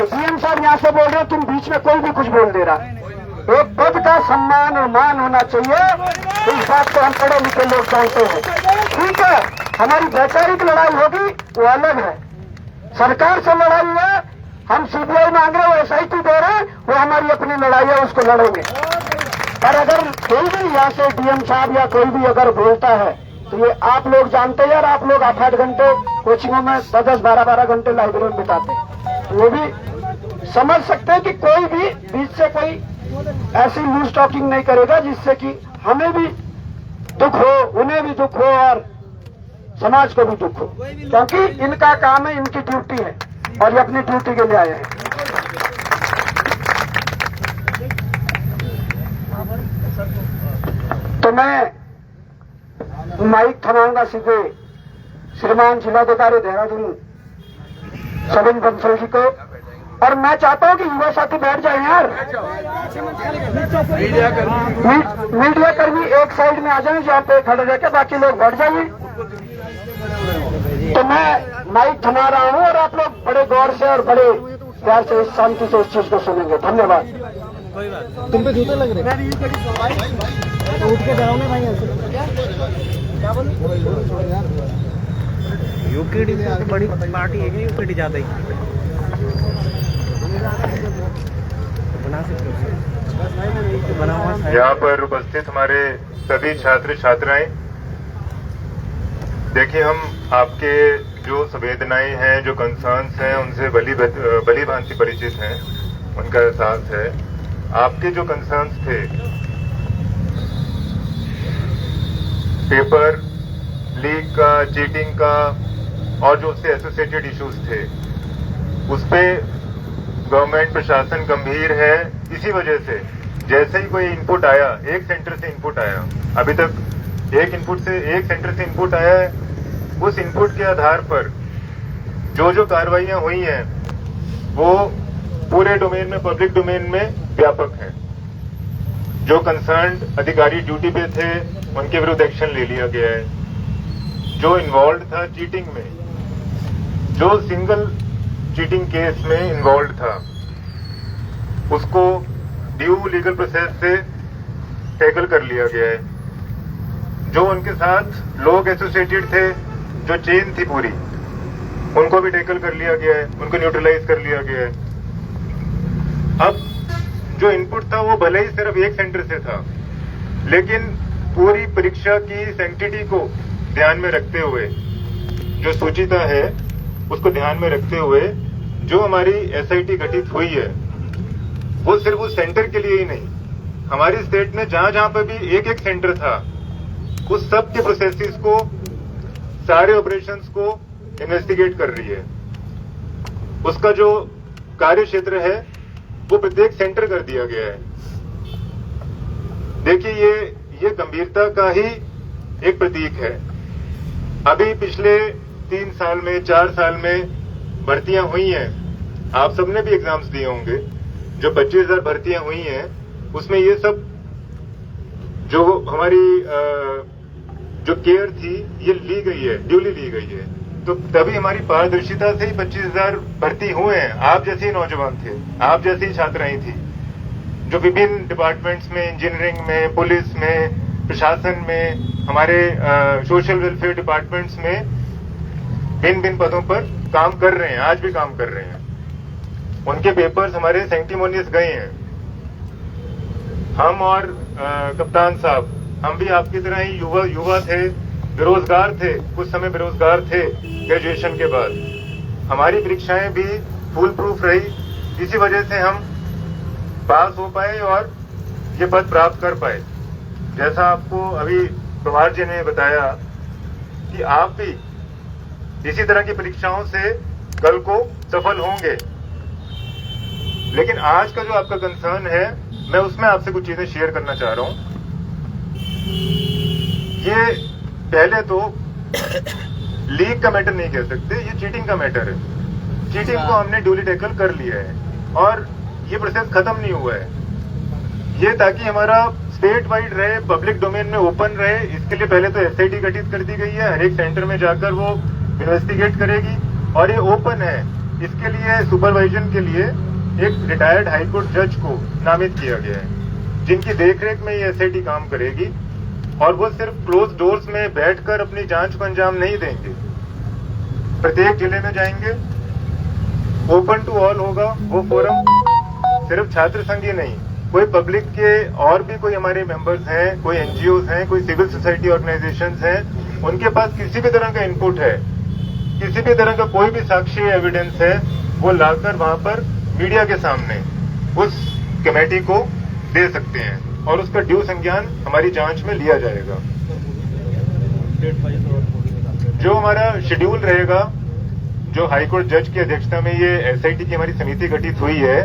तो डीएम साहब यहाँ से बोल रहे हैं, तुम बीच में कोई भी कुछ बोल दे रहा। एक पद का सम्मान और मान होना चाहिए, इस बात को हम पढ़े लिखे लोग जानते हैं। ठीक है, हमारी वैचारिक लड़ाई होगी वो अलग है, सरकार से लड़ाई है, हम सीबीआई मांग रहे हैं, SIT दे रहे हैं, वो हमारी अपनी लड़ाई है, उसको लड़ेंगे। पर अगर कोई भी यहाँ से डीएम साहब या कोई भी अगर बोलता है तो ये आप लोग जानते हैं यार, आप लोग 8-8 घंटे कोचिंगों में 10-10, 12-12 घंटे लाइब्रेरी में बिताते हैं, तो वो भी समझ सकते हैं कि कोई भी बीच से कोई ऐसी लूज टॉकिंग नहीं करेगा जिससे कि हमें भी दुख हो, उन्हें भी दुख हो और समाज को भी दुख हो, क्योंकि इनका काम है, इनकी ड्यूटी है और ये अपनी ड्यूटी के लिए आए हैं। तो मैं माइक थमाऊंगा सीधे श्रीमान जिलाधिकारी देहरादून सविन बंसल जी को, और मैं चाहता हूं कि युवा साथी बैठ जाए यार, मीडिया कर्मी एक साइड में आ जाए जहाँ पे खड़े रहकर, बाकी लोग बैठ जाइए। तो मैं माइक थमा रहा हूं और आप लोग बड़े गौर से और बड़े प्यार से शांति से इस चीज को सुनेंगे। धन्यवाद। तुम पे जूते लग रहे तो उठ के जाओ ना भाई ऐसे। यूकेडी में बड़ी पार्टी है क्या? यूकेडी ज्यादा ही बना सकते हो। यहाँ पर उपस्थित हमारे सभी छात्र छात्राएं, देखिए हम आपके जो संवेदनाएं हैं, जो कंसर्न्स हैं, उनसे भली भांति परिचित हैं, उनका एहसास है। आपके जो कंसर्न्स थे, पेपर लीक का, चीटिंग का और जो उससे एसोसिएटेड इश्यूज थे, उस पे गवर्नमेंट प्रशासन गंभीर है। इसी वजह से जैसे ही कोई इनपुट आया, एक सेंटर से इनपुट आया, अभी तक एक सेंटर से इनपुट आया है, उस इनपुट के आधार पर जो कार्रवाइयां हुई हैं वो पूरे डोमेन में, पब्लिक डोमेन में व्यापक है। जो कंसर्न्ड अधिकारी ड्यूटी पे थे उनके विरुद्ध एक्शन ले लिया गया है। जो इन्वॉल्व था चीटिंग में, जो सिंगल चीटिंग केस में इन्वॉल्व था, उसको ड्यू लीगल प्रोसेस से टैकल कर लिया गया है। जो उनके साथ लोग एसोसिएटेड थे, जो चेन थी पूरी, उनको भी टैकल कर लिया गया है, उनको न्यूट्रलाइज कर लिया गया है। अब जो इनपुट था वो भले ही सिर्फ एक सेंटर से था, लेकिन पूरी परीक्षा की सैंक्टिटी को ध्यान में रखते हुए, जो सूचिता है उसको ध्यान में रखते हुए जो हमारी SIT गठित हुई है, वो सिर्फ उस सेंटर के लिए ही नहीं, हमारी स्टेट में जहां जहां पर भी एक सेंटर था, उस सब के प्रोसेसेस को, सारे ऑपरेशंस को इन्वेस्टिगेट कर रही है। उसका जो कार्य क्षेत्र है वो प्रत्येक सेंटर कर दिया गया है। देखिए ये गंभीरता का ही एक प्रतीक है। अभी पिछले 3 साल में, 4 साल में भर्तियां हुई हैं, आप सबने भी एग्जाम्स दिए होंगे। जो 25,000 भर्तियां हुई हैं उसमें ये सब जो हमारी जो केयर थी ये ली गई है, ड्यूली ली गई है। तो तभी हमारी पारदर्शिता से ही 25,000 भर्ती हुए हैं। आप जैसे ही नौजवान थे, आप जैसी ही छात्राएं थी, जो विभिन्न डिपार्टमेंट्स में, इंजीनियरिंग में, पुलिस में, प्रशासन में, हमारे सोशल वेलफेयर डिपार्टमेंट्स में भिन्न पदों पर काम कर रहे हैं, आज भी काम कर रहे हैं। उनके पेपर्स हमारे सैंक्टिमोनियस गए हैं। हम और कप्तान साहब, हम भी आपकी तरह ही युवा थे, बेरोजगार थे, कुछ समय बेरोजगार थे ग्रेजुएशन के बाद। हमारी परीक्षाएं भी फुल प्रूफ रही, इसी वजह से हम पास हो पाए और ये पद प्राप्त कर पाए। जैसा आपको अभी पवार जी ने बताया कि आप भी इसी तरह की परीक्षाओं से कल को सफल होंगे। लेकिन आज का जो आपका कंसर्न है, मैं उसमें आपसे कुछ चीजें शेयर करना चाह रहा हूं। ये पहले तो लीक का मैटर नहीं कह सकते, ये चीटिंग का मैटर है। चीटिंग को हमने ड्यूली टैकल कर लिया है और ये प्रोसेस खत्म नहीं हुआ है। ये ताकि हमारा स्टेट वाइड रहे, पब्लिक डोमेन में ओपन रहे, इसके लिए पहले तो SIT गठित कर दी गई है। हर एक सेंटर में जाकर वो इन्वेस्टिगेट करेगी और ये ओपन है। इसके लिए सुपरवाइजन के लिए एक रिटायर्ड हाईकोर्ट जज को नामित किया गया है, जिनकी देखरेख में ये एसआईटी काम करेगी। और वो सिर्फ क्लोज डोर्स में बैठकर अपनी जांच को अंजाम नहीं देंगे, प्रत्येक जिले में जाएंगे, ओपन टू ऑल होगा वो फोरम। सिर्फ छात्र संघ ही नहीं, कोई पब्लिक के और भी कोई हमारे मेंबर्स हैं, कोई एनजीओज हैं, कोई सिविल सोसाइटी ऑर्गेनाइजेशंस हैं, उनके पास किसी भी तरह का इनपुट है, किसी भी तरह का कोई भी साक्ष्य एविडेंस है, वो लाकर वहां पर मीडिया के सामने उस कमेटी को दे सकते हैं और उसका ड्यू संज्ञान हमारी जांच में लिया जाएगा। जो हमारा शेड्यूल रहेगा, जो हाईकोर्ट जज की अध्यक्षता में ये एसआईटी की हमारी समिति गठित हुई है,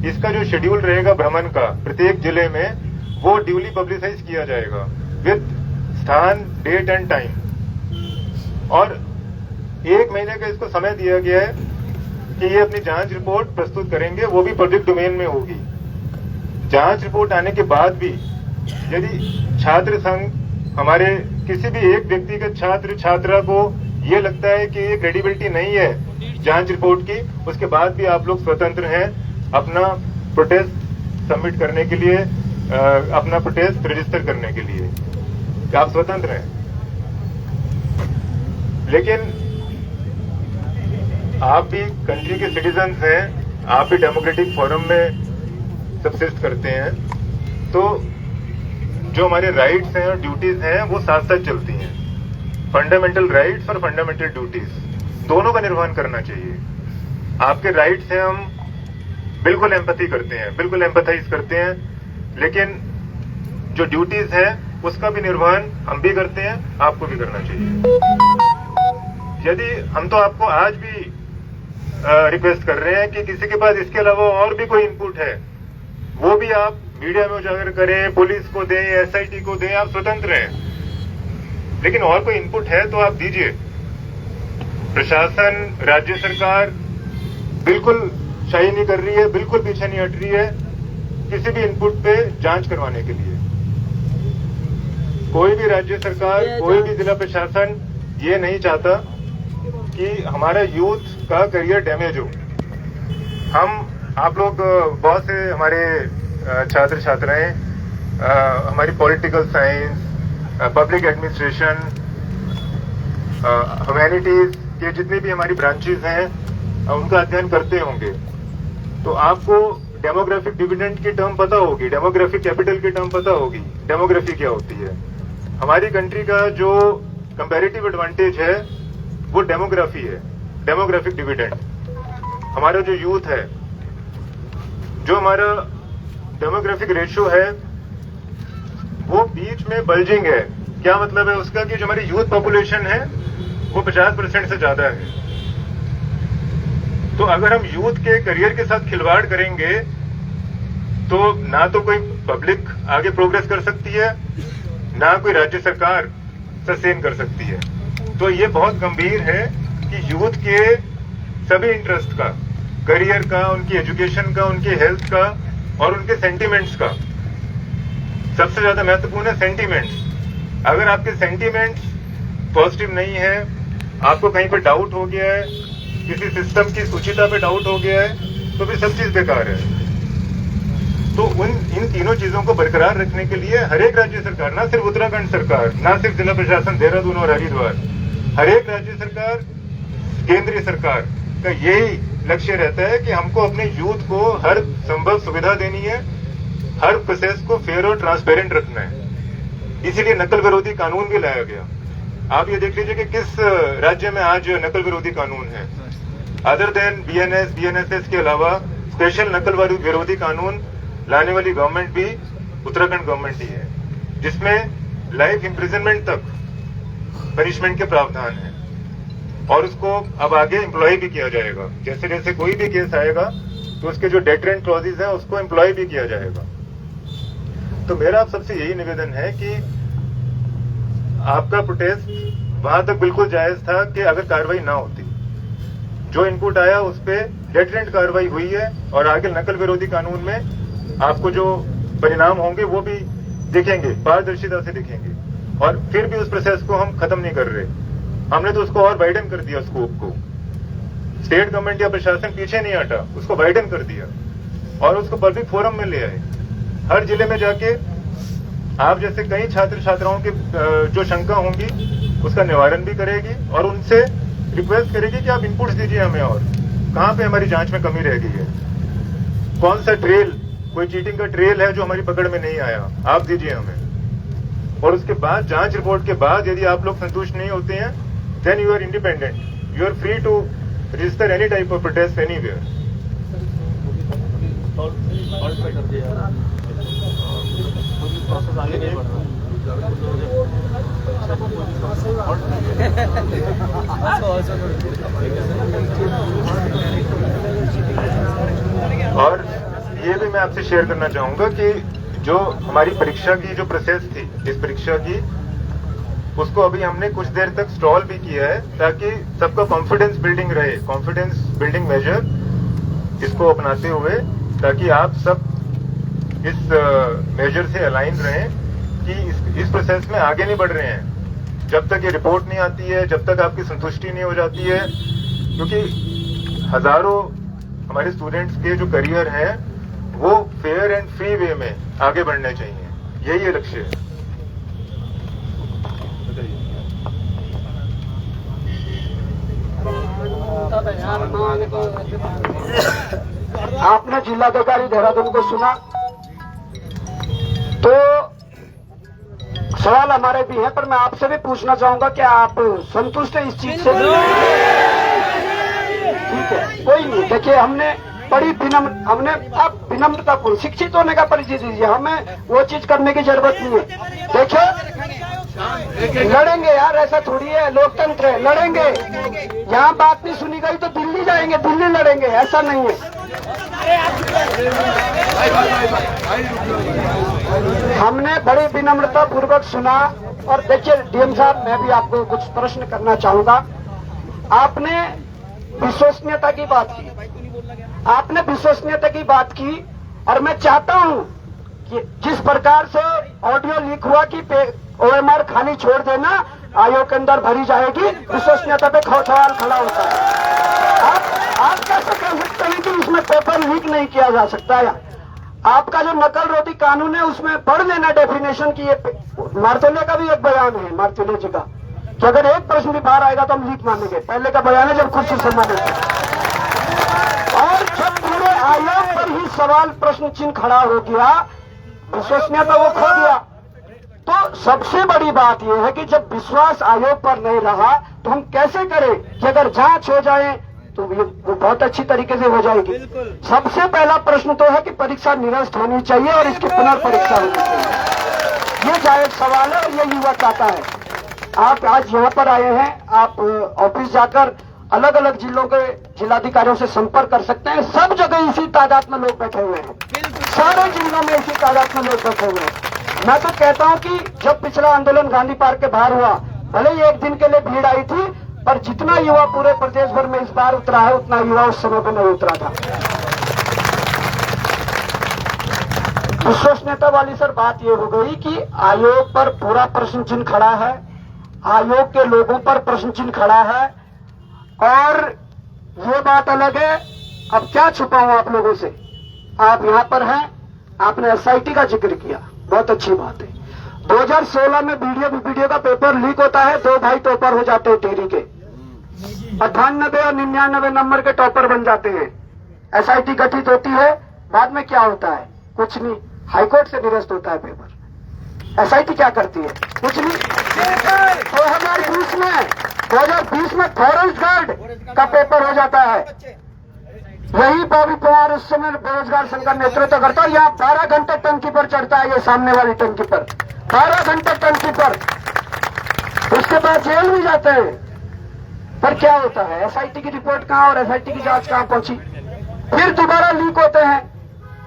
इसका जो शेड्यूल रहेगा भ्रमण का प्रत्येक जिले में, वो ड्यूली पब्लिसाइज किया जाएगा विद स्थान, डेट एंड टाइम। और 1 महीने का इसको समय दिया गया है कि ये अपनी जांच रिपोर्ट प्रस्तुत करेंगे, वो भी पब्लिक डोमेन में होगी। जांच रिपोर्ट आने के बाद भी यदि छात्र संघ, हमारे किसी भी एक व्यक्तिगत छात्र छात्रा को ये लगता है कि ये क्रेडिबिलिटी नहीं है जांच रिपोर्ट की, उसके बाद भी आप लोग स्वतंत्र हैं अपना प्रोटेस्ट सबमिट करने के लिए, अपना प्रोटेस्ट रजिस्टर करने के लिए, आप स्वतंत्र हैं। लेकिन आप भी कंट्री के सिटीजन्स हैं, आप भी डेमोक्रेटिक फोरम में सबसिस्ट करते हैं, तो जो हमारे राइट्स हैं और ड्यूटीज हैं वो साथ साथ चलती हैं। फंडामेंटल राइट्स और फंडामेंटल ड्यूटीज दोनों का निर्वहन करना चाहिए। आपके राइट्स से हम बिल्कुल एम्पैथी करते हैं, बिल्कुल एम्पैथाइज करते हैं, लेकिन जो ड्यूटीज है उसका भी निर्वहन हम भी करते हैं, आपको भी करना चाहिए। यदि हम तो आपको आज भी रिक्वेस्ट कर रहे हैं कि किसी के पास इसके अलावा और भी कोई इनपुट है, वो भी आप मीडिया में उजागर करें, पुलिस को दें, एसआईटी को दें, आप स्वतंत्र हैं। लेकिन और कोई इनपुट है तो आप दीजिए। प्रशासन, राज्य सरकार बिल्कुल शाही नहीं कर रही है, बिल्कुल पीछे नहीं हट रही है किसी भी इनपुट पे जांच करवाने के लिए। कोई भी राज्य सरकार, कोई भी जिला प्रशासन ये नहीं चाहता कि हमारा यूथ का करियर डैमेज हो। आप लोग बहुत से हमारे छात्र छात्राएं हमारी political science, public administration, humanities के जितनी भी हमारी ब्रांचेस हैं उनका अध्ययन करते होंगे, तो आपको डेमोग्राफिक डिविडेंड की टर्म पता होगी, डेमोग्राफिक कैपिटल की टर्म पता होगी। डेमोग्राफी क्या होती है? हमारी कंट्री का जो कंपैरेटिव एडवांटेज है वो डेमोग्राफी है, डेमोग्राफिक डिविडेंड। हमारा जो यूथ है, जो हमारा डेमोग्राफिक रेशियो है वो बीच में बल्जिंग है। क्या मतलब है उसका? कि जो हमारी यूथ पॉपुलेशन है वो 50% से ज्यादा है। तो अगर हम यूथ के करियर के साथ खिलवाड़ करेंगे तो ना तो कोई पब्लिक आगे प्रोग्रेस कर सकती है, ना कोई राज्य सरकार सस्टेन कर सकती है। तो ये बहुत गंभीर है कि यूथ के सभी इंटरेस्ट का, करियर का, उनकी एजुकेशन का, उनकी हेल्थ का और उनके सेंटिमेंट्स का, सबसे ज्यादा महत्वपूर्ण है सेंटिमेंट्स। अगर आपके सेंटिमेंट्स पॉजिटिव नहीं है, आपको कहीं पर डाउट हो गया है, किसी सिस्टम की सुचिता पे डाउट हो गया है, तो फिर सब चीज बेकार है। तो इन तीनों चीजों को बरकरार रखने के लिए हर एक राज्य सरकार, ना सिर्फ उत्तराखंड सरकार, ना सिर्फ जिला प्रशासन देहरादून और हरिद्वार, हर एक राज्य सरकार, केंद्रीय सरकार का यही लक्ष्य रहता है कि हमको अपने यूथ को हर संभव सुविधा देनी है, हर प्रोसेस को फेयर और ट्रांसपेरेंट रखना है। इसीलिए नकल विरोधी कानून भी लाया गया। आप ये देख लीजिए कि किस राज्य में आज नकल विरोधी कानून है। अदर देन बीएनएस, बीएनएसएस के अलावा स्पेशल नकल विरोधी कानून लाने वाली गवर्नमेंट भी उत्तराखंड गवर्नमेंट ही है, जिसमें लाइफ इम्प्रिजनमेंट तक पनिशमेंट के प्रावधान है। और उसको अब आगे एम्प्लॉय भी किया जाएगा। जैसे जैसे कोई भी केस आएगा तो उसके जो डेटरेंट क्लॉजेज है उसको एम्प्लॉय भी किया जाएगा। तो मेरा आप सबसे यही निवेदन है कि आपका प्रोटेस्ट वहां तक बिल्कुल जायज था कि अगर कार्रवाई ना होती, जो इनपुट आया उस पर डेटरेंट कार्रवाई हुई है और आगे नकल विरोधी कानून में आपको जो परिणाम होंगे वो भी दिखेंगे, पारदर्शिता से दिखेंगे। और फिर भी उस प्रोसेस को हम खत्म नहीं कर रहे, हमने तो उसको और वाइडन कर दिया स्कोप को। स्टेट गवर्नमेंट या प्रशासन पीछे नहीं हटा, उसको वाइडन कर दिया और उसको पब्लिक फोरम में ले आए। हर जिले में जाके आप जैसे कई छात्र छात्राओं के जो शंका होंगी उसका निवारण भी करेगी और उनसे रिक्वेस्ट करेगी कि आप इनपुट्स दीजिए हमें, और कहाँ पे हमारी जांच में कमी रह गई है, कौन सा ट्रेल, कोई चीटिंग का ट्रेल है जो हमारी पकड़ में नहीं आया, आप दीजिए हमें। और उसके बाद जांच रिपोर्ट के बाद यदि आप लोग संतुष्ट नहीं होते हैं, then you are independent, you are free to register any type of protest anywhere. आगे नहीं बढ़ रहा। और ये भी मैं आपसे शेयर करना चाहूंगा कि जो हमारी परीक्षा की जो प्रोसेस थी, इस परीक्षा की, उसको अभी हमने कुछ देर तक स्टॉल भी किया है ताकि सबका कॉन्फिडेंस बिल्डिंग रहे, कॉन्फिडेंस बिल्डिंग मेजर इसको अपनाते हुए, ताकि आप सब इस मेजर से अलाइन रहें कि इस प्रोसेस में आगे नहीं बढ़ रहे हैं जब तक ये रिपोर्ट नहीं आती है, जब तक आपकी संतुष्टि नहीं हो जाती है, क्योंकि हजारों हमारे स्टूडेंट्स के जो करियर हैं वो फेयर एंड फ्री वे में आगे बढ़ने चाहिए, यही लक्ष्य है। आपने जिलाधिकारी देहरादून को सुना, तो सवाल हमारे भी है, पर मैं आपसे भी पूछना चाहूंगा कि आप संतुष्ट हैं इस चीज से? ठीक है, कोई नहीं। देखिए, हमने बड़ी हमने आप विनम्रतापूर्ण शिक्षित होने का परिचय दीजिए, हमें वो चीज करने की जरूरत नहीं है। देखिए, लड़ेंगे यार, ऐसा थोड़ी है, लोकतंत्र है, लड़ेंगे। यहाँ बात नहीं सुनी गई तो दिल्ली जाएंगे, दिल्ली लड़ेंगे, ऐसा नहीं है। हमने बड़ी विनम्रता पूर्वक सुना। और देखिए डीएम साहब, मैं भी आपको कुछ प्रश्न करना चाहूंगा। आपने विश्वसनीयता की बात की, आपने विश्वसनीयता की बात की, और मैं चाहता हूं कि जिस प्रकार से ऑडियो लीक हुआ कि OMR खाली छोड़ देना, आयोग के अंदर भरी जाएगी, विश्वसनीयता पे सवाल खड़ा होता है। आप कैसे कह सकते हैं कि इसमें पेपर लीक नहीं किया जा सकता है? आपका जो नकल रोधी कानून है उसमें पढ़ लेना डेफिनेशन की। ये मार्तोले का भी एक बयान है, मार्तोले जी का, कि अगर एक प्रश्न भी बाहर आएगा तो हम लीक मानेंगे। पहले का बयान है जब कुर्सी से माने। और जब पूरे आयोग पर ही सवाल प्रश्न चिन्ह खड़ा हो गया, विश्वसनीयता वो खो दिया। तो सबसे बड़ी बात यह है कि जब विश्वास आयोग पर नहीं रहा तो हम कैसे करें कि अगर जांच हो जाए तो वो बहुत अच्छी तरीके से हो जाएगी। सबसे पहला प्रश्न तो है कि परीक्षा निरस्त होनी चाहिए और इसकी पुनर्परीक्षा होनी चाहिए। ये जायज सवाल है और ये युवा चाहता है। आप आज यहाँ पर आए हैं, आप ऑफिस जाकर अलग अलग जिलों के जिलाधिकारियों से संपर्क कर सकते हैं। सब जगह इसी तादाद में लोग बैठे हुए हैं, सारे जिलों में इसी तादाद में लोग बैठे हुए हैं। मैं तो कहता हूं कि जब पिछला आंदोलन गांधी पार्क के बाहर हुआ, भले ही एक दिन के लिए भीड़ आई थी, पर जितना युवा पूरे प्रदेश भर में इस बार उतरा है उतना युवा उस समय पर नहीं उतरा था। विश्वसनीयता वाली सर बात यह हो गई कि आयोग पर पूरा प्रश्न चिन्ह खड़ा है, आयोग के लोगों पर प्रश्न चिन्ह खड़ा है, और ये बात अलग है। अब क्या छुपाऊं आप लोगों से, आप यहाँ पर हैं, आपने SIT का जिक्र किया, बहुत अच्छी बात है। 2016 में वीडियो का पेपर लीक होता है, 2 भाई टॉपर हो जाते हैं टेरी के, 98 और 99 नंबर के टॉपर बन जाते हैं। SIT गठित होती है, बाद में क्या होता है? कुछ नहीं, हाईकोर्ट से निरस्त होता है पेपर। SIT क्या करती है? कुछ नहीं। 2020 में फॉरेस्ट गार्ड का पेपर हो जाता है, वही बॉबी पवार उस समय बेरोजगार संघ का नेतृत्व करता है। यहाँ 12 घंटे टंकी पर चढ़ता है, ये सामने वाली टंकी पर 12 घंटे टंकी पर, उसके बाद जेल भी जाते हैं। पर क्या होता है? SIT की रिपोर्ट कहाँ और SIT की जांच कहाँ पहुंची? फिर दोबारा लीक होते हैं,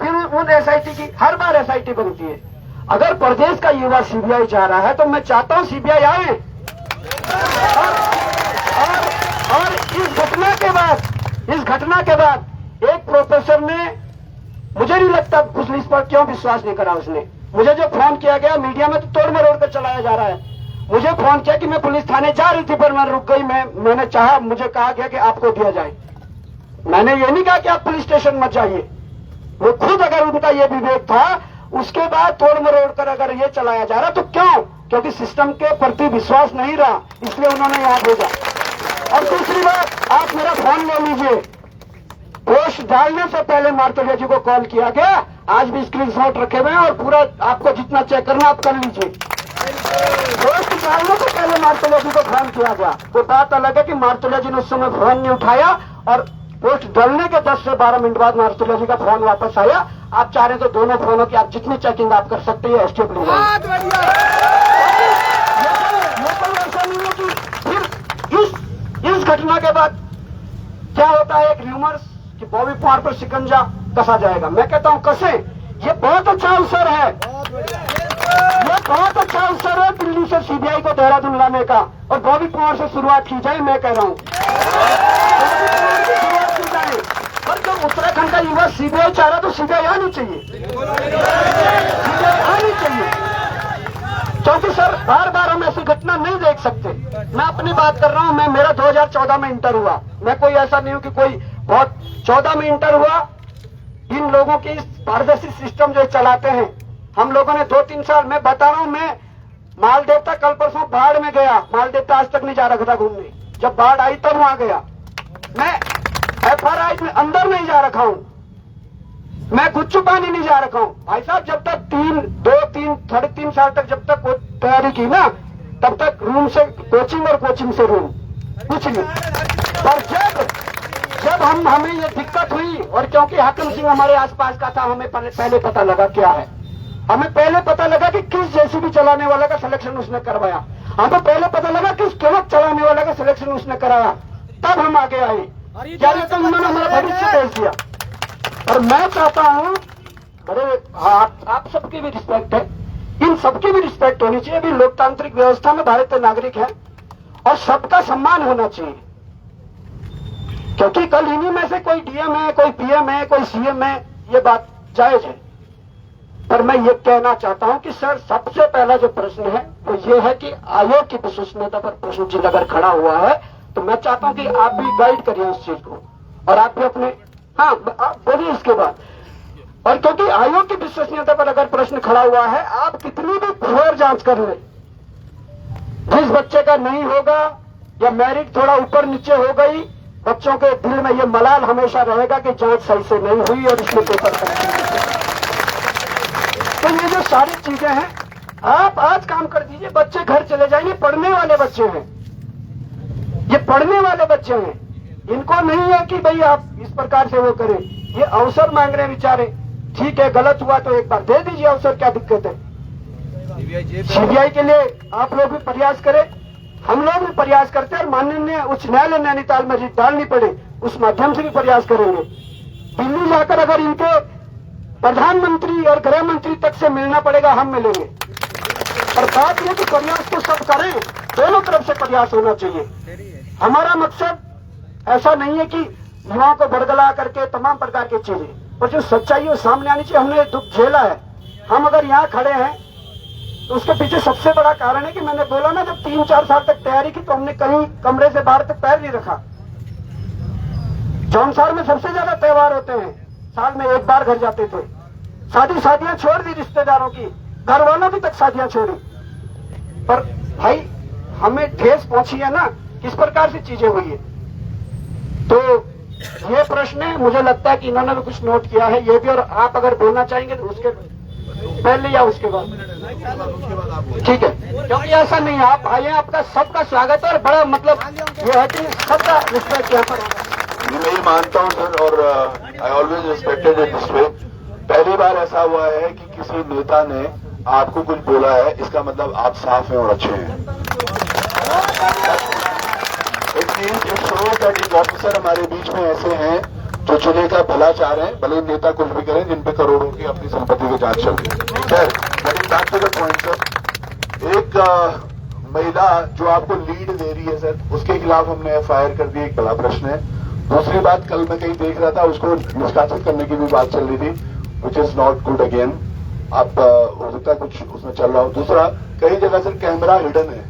फिर उन SIT की हर बार SIT बनती है। अगर प्रदेश का युवा CBI जा रहा है तो मैं चाहता हूं CBI आए, और इस घटना के बाद एक प्रोफेसर ने, मुझे नहीं लगता पुलिस पर क्यों विश्वास नहीं करा उसने। मुझे जो फोन किया गया मीडिया में तो तोड़ मरोड़ कर चलाया जा रहा है। मुझे फोन किया कि मैं पुलिस थाने जा रही थी पर मैं रुक गई, मैंने चाहा, मुझे कहा गया कि आपको दिया जाए। मैंने ये नहीं कहा कि आप पुलिस स्टेशन मत जाइए। वो खुद अगर उनका ये विवेक था, उसके बाद तोड़ मरोड़ कर अगर ये चलाया जा रहा तो क्यों? क्योंकि सिस्टम के प्रति विश्वास नहीं रहा, इसलिए उन्होंने यहाँ भेजा। और दूसरी बात, आप मेरा फोन ले लीजिए, पोस्ट डालने से पहले मार्तोलिया जी को कॉल किया गया, आज भी स्क्रीनशॉट रखे हुए हैं और पूरा आपको जितना चेक करना आप कर लीजिए। पोस्ट डालने से पहले मार्तोलिया जी को फोन किया गया। तो बात अलग है कि मार्तोलिया जी ने उस समय फोन नहीं उठाया और पोस्ट डालने के 10 से 12 मिनट बाद मार्तोलिया जी का फोन वापस आया। आप चाह रहे तो दोनों फोनों की आप जितनी चेकिंग आप कर सकते हैं एसटीएफ ले जाएंगे। ऐसा नहीं है कि फिर इस घटना के बाद क्या होता है, एक र्यूमर्स कि बॉबी पवार पर शिकंजा कसा जाएगा। मैं कहता हूं कसे, ये बहुत अच्छा अवसर है, ये बहुत अच्छा अवसर है दिल्ली से सीबीआई को देहरादून लाने का और बॉबी पवार से शुरुआत की जाए। मैं कह रहा हूं शुरुआत की जाए, पर जब उत्तराखंड का युवा सीबीआई चाह रहा तो सीबीआई आनी चाहिए, सीबीआई आनी चाहिए। क्योंकि सर बार बार हम ऐसी घटना नहीं देख सकते। मैं अपनी बात कर रहा हूं, मैं मेरा 2014 में इंटर हुआ, मैं कोई ऐसा नहीं हूं कि कोई बहुत 14 में इंटर हुआ। इन लोगों की पारदर्शी सिस्टम जो चलाते हैं, हम लोगों ने 2-3 साल, मैं बता रहा हूं, मैं मालदेवता कल परसों बाढ़ में गया, मालदेवता आज तक नहीं जा रखा था घूमने, जब बाढ़ आई तब वहां गया। मैं FRI में अंदर नहीं जा रखा हूं, मैं गुच्चू पानी नहीं जा रखा हूं भाई साहब। जब तक 3.5 साल तक जब तक तैयारी की ना, तब तक रूम से कोचिंग और कोचिंग से रूम, कुछ नहीं। पर जब हमें ये दिक्कत हुई, और क्योंकि हाकिम सिंह हमारे आसपास का था, हमें पहले पता लगा क्या है, हमें पहले पता लगा कि किस जेसीबी चलाने वाला का सिलेक्शन उसने करवाया, हमें पहले पता लगा किस ट्रक चलाने वाला का सिलेक्शन उसने कराया, तब हम आगे आए। क्या तो उन्होंने हमारा भविष्य भेज दिया। और मैं चाहता हूं, अरे आप सबकी भी रिस्पेक्ट है, इन सबकी भी रिस्पेक्ट होनी चाहिए। अभी लोकतांत्रिक व्यवस्था में भारत के नागरिक है और सबका सम्मान होना चाहिए, क्योंकि कल इन्हीं में से कोई डीएम है, कोई पीएम है, कोई सीएम है, ये बात जायज है। पर मैं ये कहना चाहता हूं कि सर सबसे पहला जो प्रश्न है वो ये है कि आयोग की विश्वसनीयता पर प्रश्न चिन्ह अगर खड़ा हुआ है तो मैं चाहता हूं कि आप भी गाइड करिए उस चीज को, और आप भी अपने, हाँ आप बोलिए इसके बाद। और क्योंकि आयोग की विश्वसनीयता पर अगर प्रश्न खड़ा हुआ है, आप कितनी भी फेयर जांच कर ले, जिस बच्चे का नहीं होगा या मेरिट थोड़ा ऊपर नीचे हो गई, बच्चों के दिल में ये मलाल हमेशा रहेगा कि जांच सही से नहीं हुई और इसमें पेपर तो ये जो सारी चीजें हैं, आप आज काम कर दीजिए, बच्चे घर चले जाएंगे, पढ़ने वाले बच्चे हैं, ये पढ़ने वाले बच्चे हैं, इनको नहीं है कि भाई आप इस प्रकार से वो करें, ये अवसर मांग रहे हैं बेचारे। ठीक है, गलत हुआ तो एक बार दे दीजिए अवसर, क्या दिक्कत है। सीबीआई के लिए आप लोग भी प्रयास करें, हम लोग भी प्रयास करते हैं, और माननीय उच्च न्यायालय नैनीताल में रिट डालनी पड़े उस माध्यम से भी प्रयास करेंगे। दिल्ली जाकर अगर इनके प्रधानमंत्री और गृह मंत्री तक से मिलना पड़ेगा, हम मिलेंगे। और बात यह कि प्रयास तो सब करें, दोनों तरफ से प्रयास होना चाहिए। हमारा मकसद ऐसा नहीं है कि युवाओं को बरगला करके तमाम प्रकार की चीजें, और जो सच्चाई है सामने आनी चाहिए। हमने दुख झेला है, हम अगर यहाँ खड़े हैं तो उसके पीछे सबसे बड़ा कारण है कि मैंने बोला ना, जब 3-4 साल तक तैयारी की तो हमने कहीं कमरे से बाहर तक पैर नहीं रखा। जौनसार में सबसे ज्यादा त्योहार होते हैं, साल में एक बार घर जाते थे, शादियां छोड़ दी रिश्तेदारों की, घर वालों की तक शादियां छोड़ी। पर भाई हमें ठेस पहुंची है ना, किस प्रकार से चीजें हुई है। तो ये प्रश्न है, मुझे लगता है कि इन्होंने भी कुछ नोट किया है ये भी, और आप अगर बोलना चाहेंगे तो उसके पहले या उसके बाद, ठीक है, क्योंकि ऐसा नहीं है, आप आइए, आपका सबका स्वागत है। और बड़ा मतलब ये है कि सबका रिस्पेक्ट यहाँ पर मैं ये मानता हूँ सर, और I always respected it this way. पहली बार ऐसा हुआ है कि किसी नेता ने आपको कुछ बोला है, इसका मतलब आप साफ हैं और अच्छे हैं। इट शोज दैट एक ऑफिसर हमारे बीच में ऐसे हैं जो चुने का भला चाह रहे हैं, भले नेता कुछ भी करें, जिन पे करोड़ों की अपनी संपत्ति की जांच चल रही है। Sir getting back to the point sir, एक महिला जो आपको लीड दे रही है सर, उसके खिलाफ हमने FIR कर दी, एक बड़ा प्रश्न है। दूसरी बात, कल मैं कहीं देख रहा था, उसको निष्कासित करने की भी बात चल रही थी, which is not good again. आप हो सकता है कुछ उसमें चल रहा हो। दूसरा, कई जगह सर कैमरा हिडन है,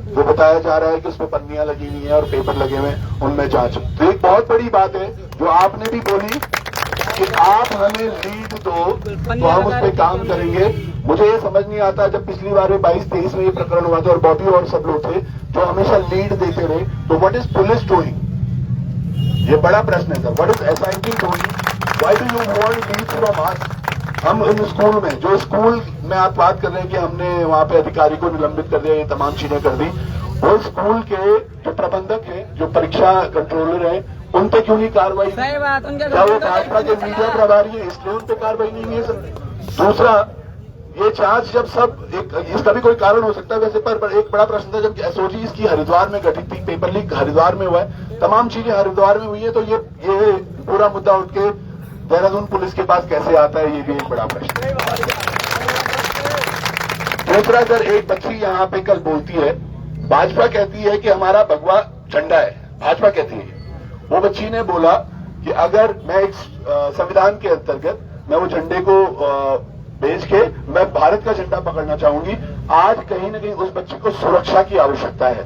वो बताया जा रहा है कि उसमें पन्नियां लगी हुई हैं और पेपर लगे हुए हैं, उनमें जांच। तो एक बहुत बड़ी बात है जो आपने भी बोली कि आप हमें लीड दो तो हम उस पर काम करेंगे। मुझे ये समझ नहीं आता, जब पिछली बार में 22-23 में ये प्रकरण हुआ था और बॉबी और सब लोग थे जो हमेशा लीड देते रहे, तो व्हाट इज पुलिस डूइंग? ये बड़ा प्रश्न है sir. What is SIT doing? Why do you want lead from us? हम इन स्कूल में, जो स्कूल में आप बात कर रहे हैं कि हमने वहां पे अधिकारी को निलंबित कर दिया, ये तमाम चीजें कर दी, वो स्कूल के जो प्रबंधक हैं, जो परीक्षा कंट्रोलर हैं, उन पे क्यों नहीं कार्रवाई? क्या वो भाजपा के मीडिया प्रभारी है इसलिए उन पे कार्रवाई नहीं है सर? दूसरा, ये जांच जब सब इसका भी कोई कारण हो सकता है वैसे, पर एक बड़ा प्रश्न था जब एसओजी इसकी हरिद्वार में घटित थी, पेपर लीक हरिद्वार में हुआ है, तमाम चीजें हरिद्वार में हुई है, तो ये पूरा मुद्दा उठ के देहरादून पुलिस के पास कैसे आता है, ये भी एक बड़ा प्रश्न है। दूसरा सर, एक बच्ची यहाँ पे कल बोलती है, भाजपा कहती है कि हमारा भगवा झंडा है, भाजपा कहती है। वो बच्ची ने बोला कि अगर मैं एक संविधान के अंतर्गत मैं वो झंडे को बेच के मैं भारत का झंडा पकड़ना चाहूंगी। आज कहीं न कहीं उस बच्ची को सुरक्षा की आवश्यकता है,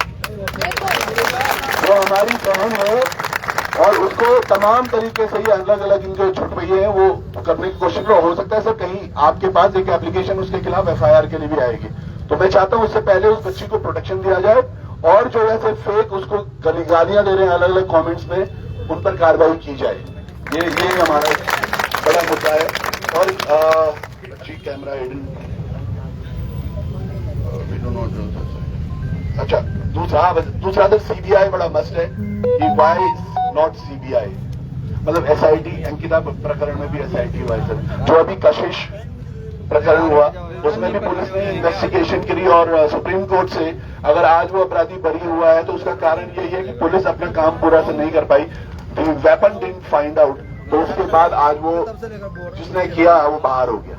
वो हमारी बहन है और उसको तमाम तरीके से ये अलग अलग इनके छुटपैये हैं वो करने की कोशिश हो सकता है सर, कहीं आपके पास एक एप्लीकेशन उसके खिलाफ एफआईआर के लिए भी आएगी। तो मैं चाहता हूं उससे पहले उस बच्ची को प्रोटेक्शन दिया जाए और जो ऐसे फेक उसको गालियां दे रहे हैं अलग अलग कमेंट्स में, उन पर कार्रवाई की जाए। ये हमारा बड़ा मुद्दा है। और जी कैमरा अच्छा, दूसरा तो सीबीआई बड़ा मस्ट है कि वाई नॉट सीबीआई, मतलब एसआईटी, अंकिता प्रकरण में भी एसआईटी हुआ है सर। जो अभी कशिश प्रकरण हुआ उसमें भी पुलिस ने इन्वेस्टिगेशन करी और सुप्रीम कोर्ट से अगर आज वो अपराधी बरी हुआ है तो उसका कारण यही है कि पुलिस अपना काम पूरा से नहीं कर पाई, वेपन डिडंट फाइंड आउट, तो उसके बाद आज वो जिसने किया वो बाहर हो गया।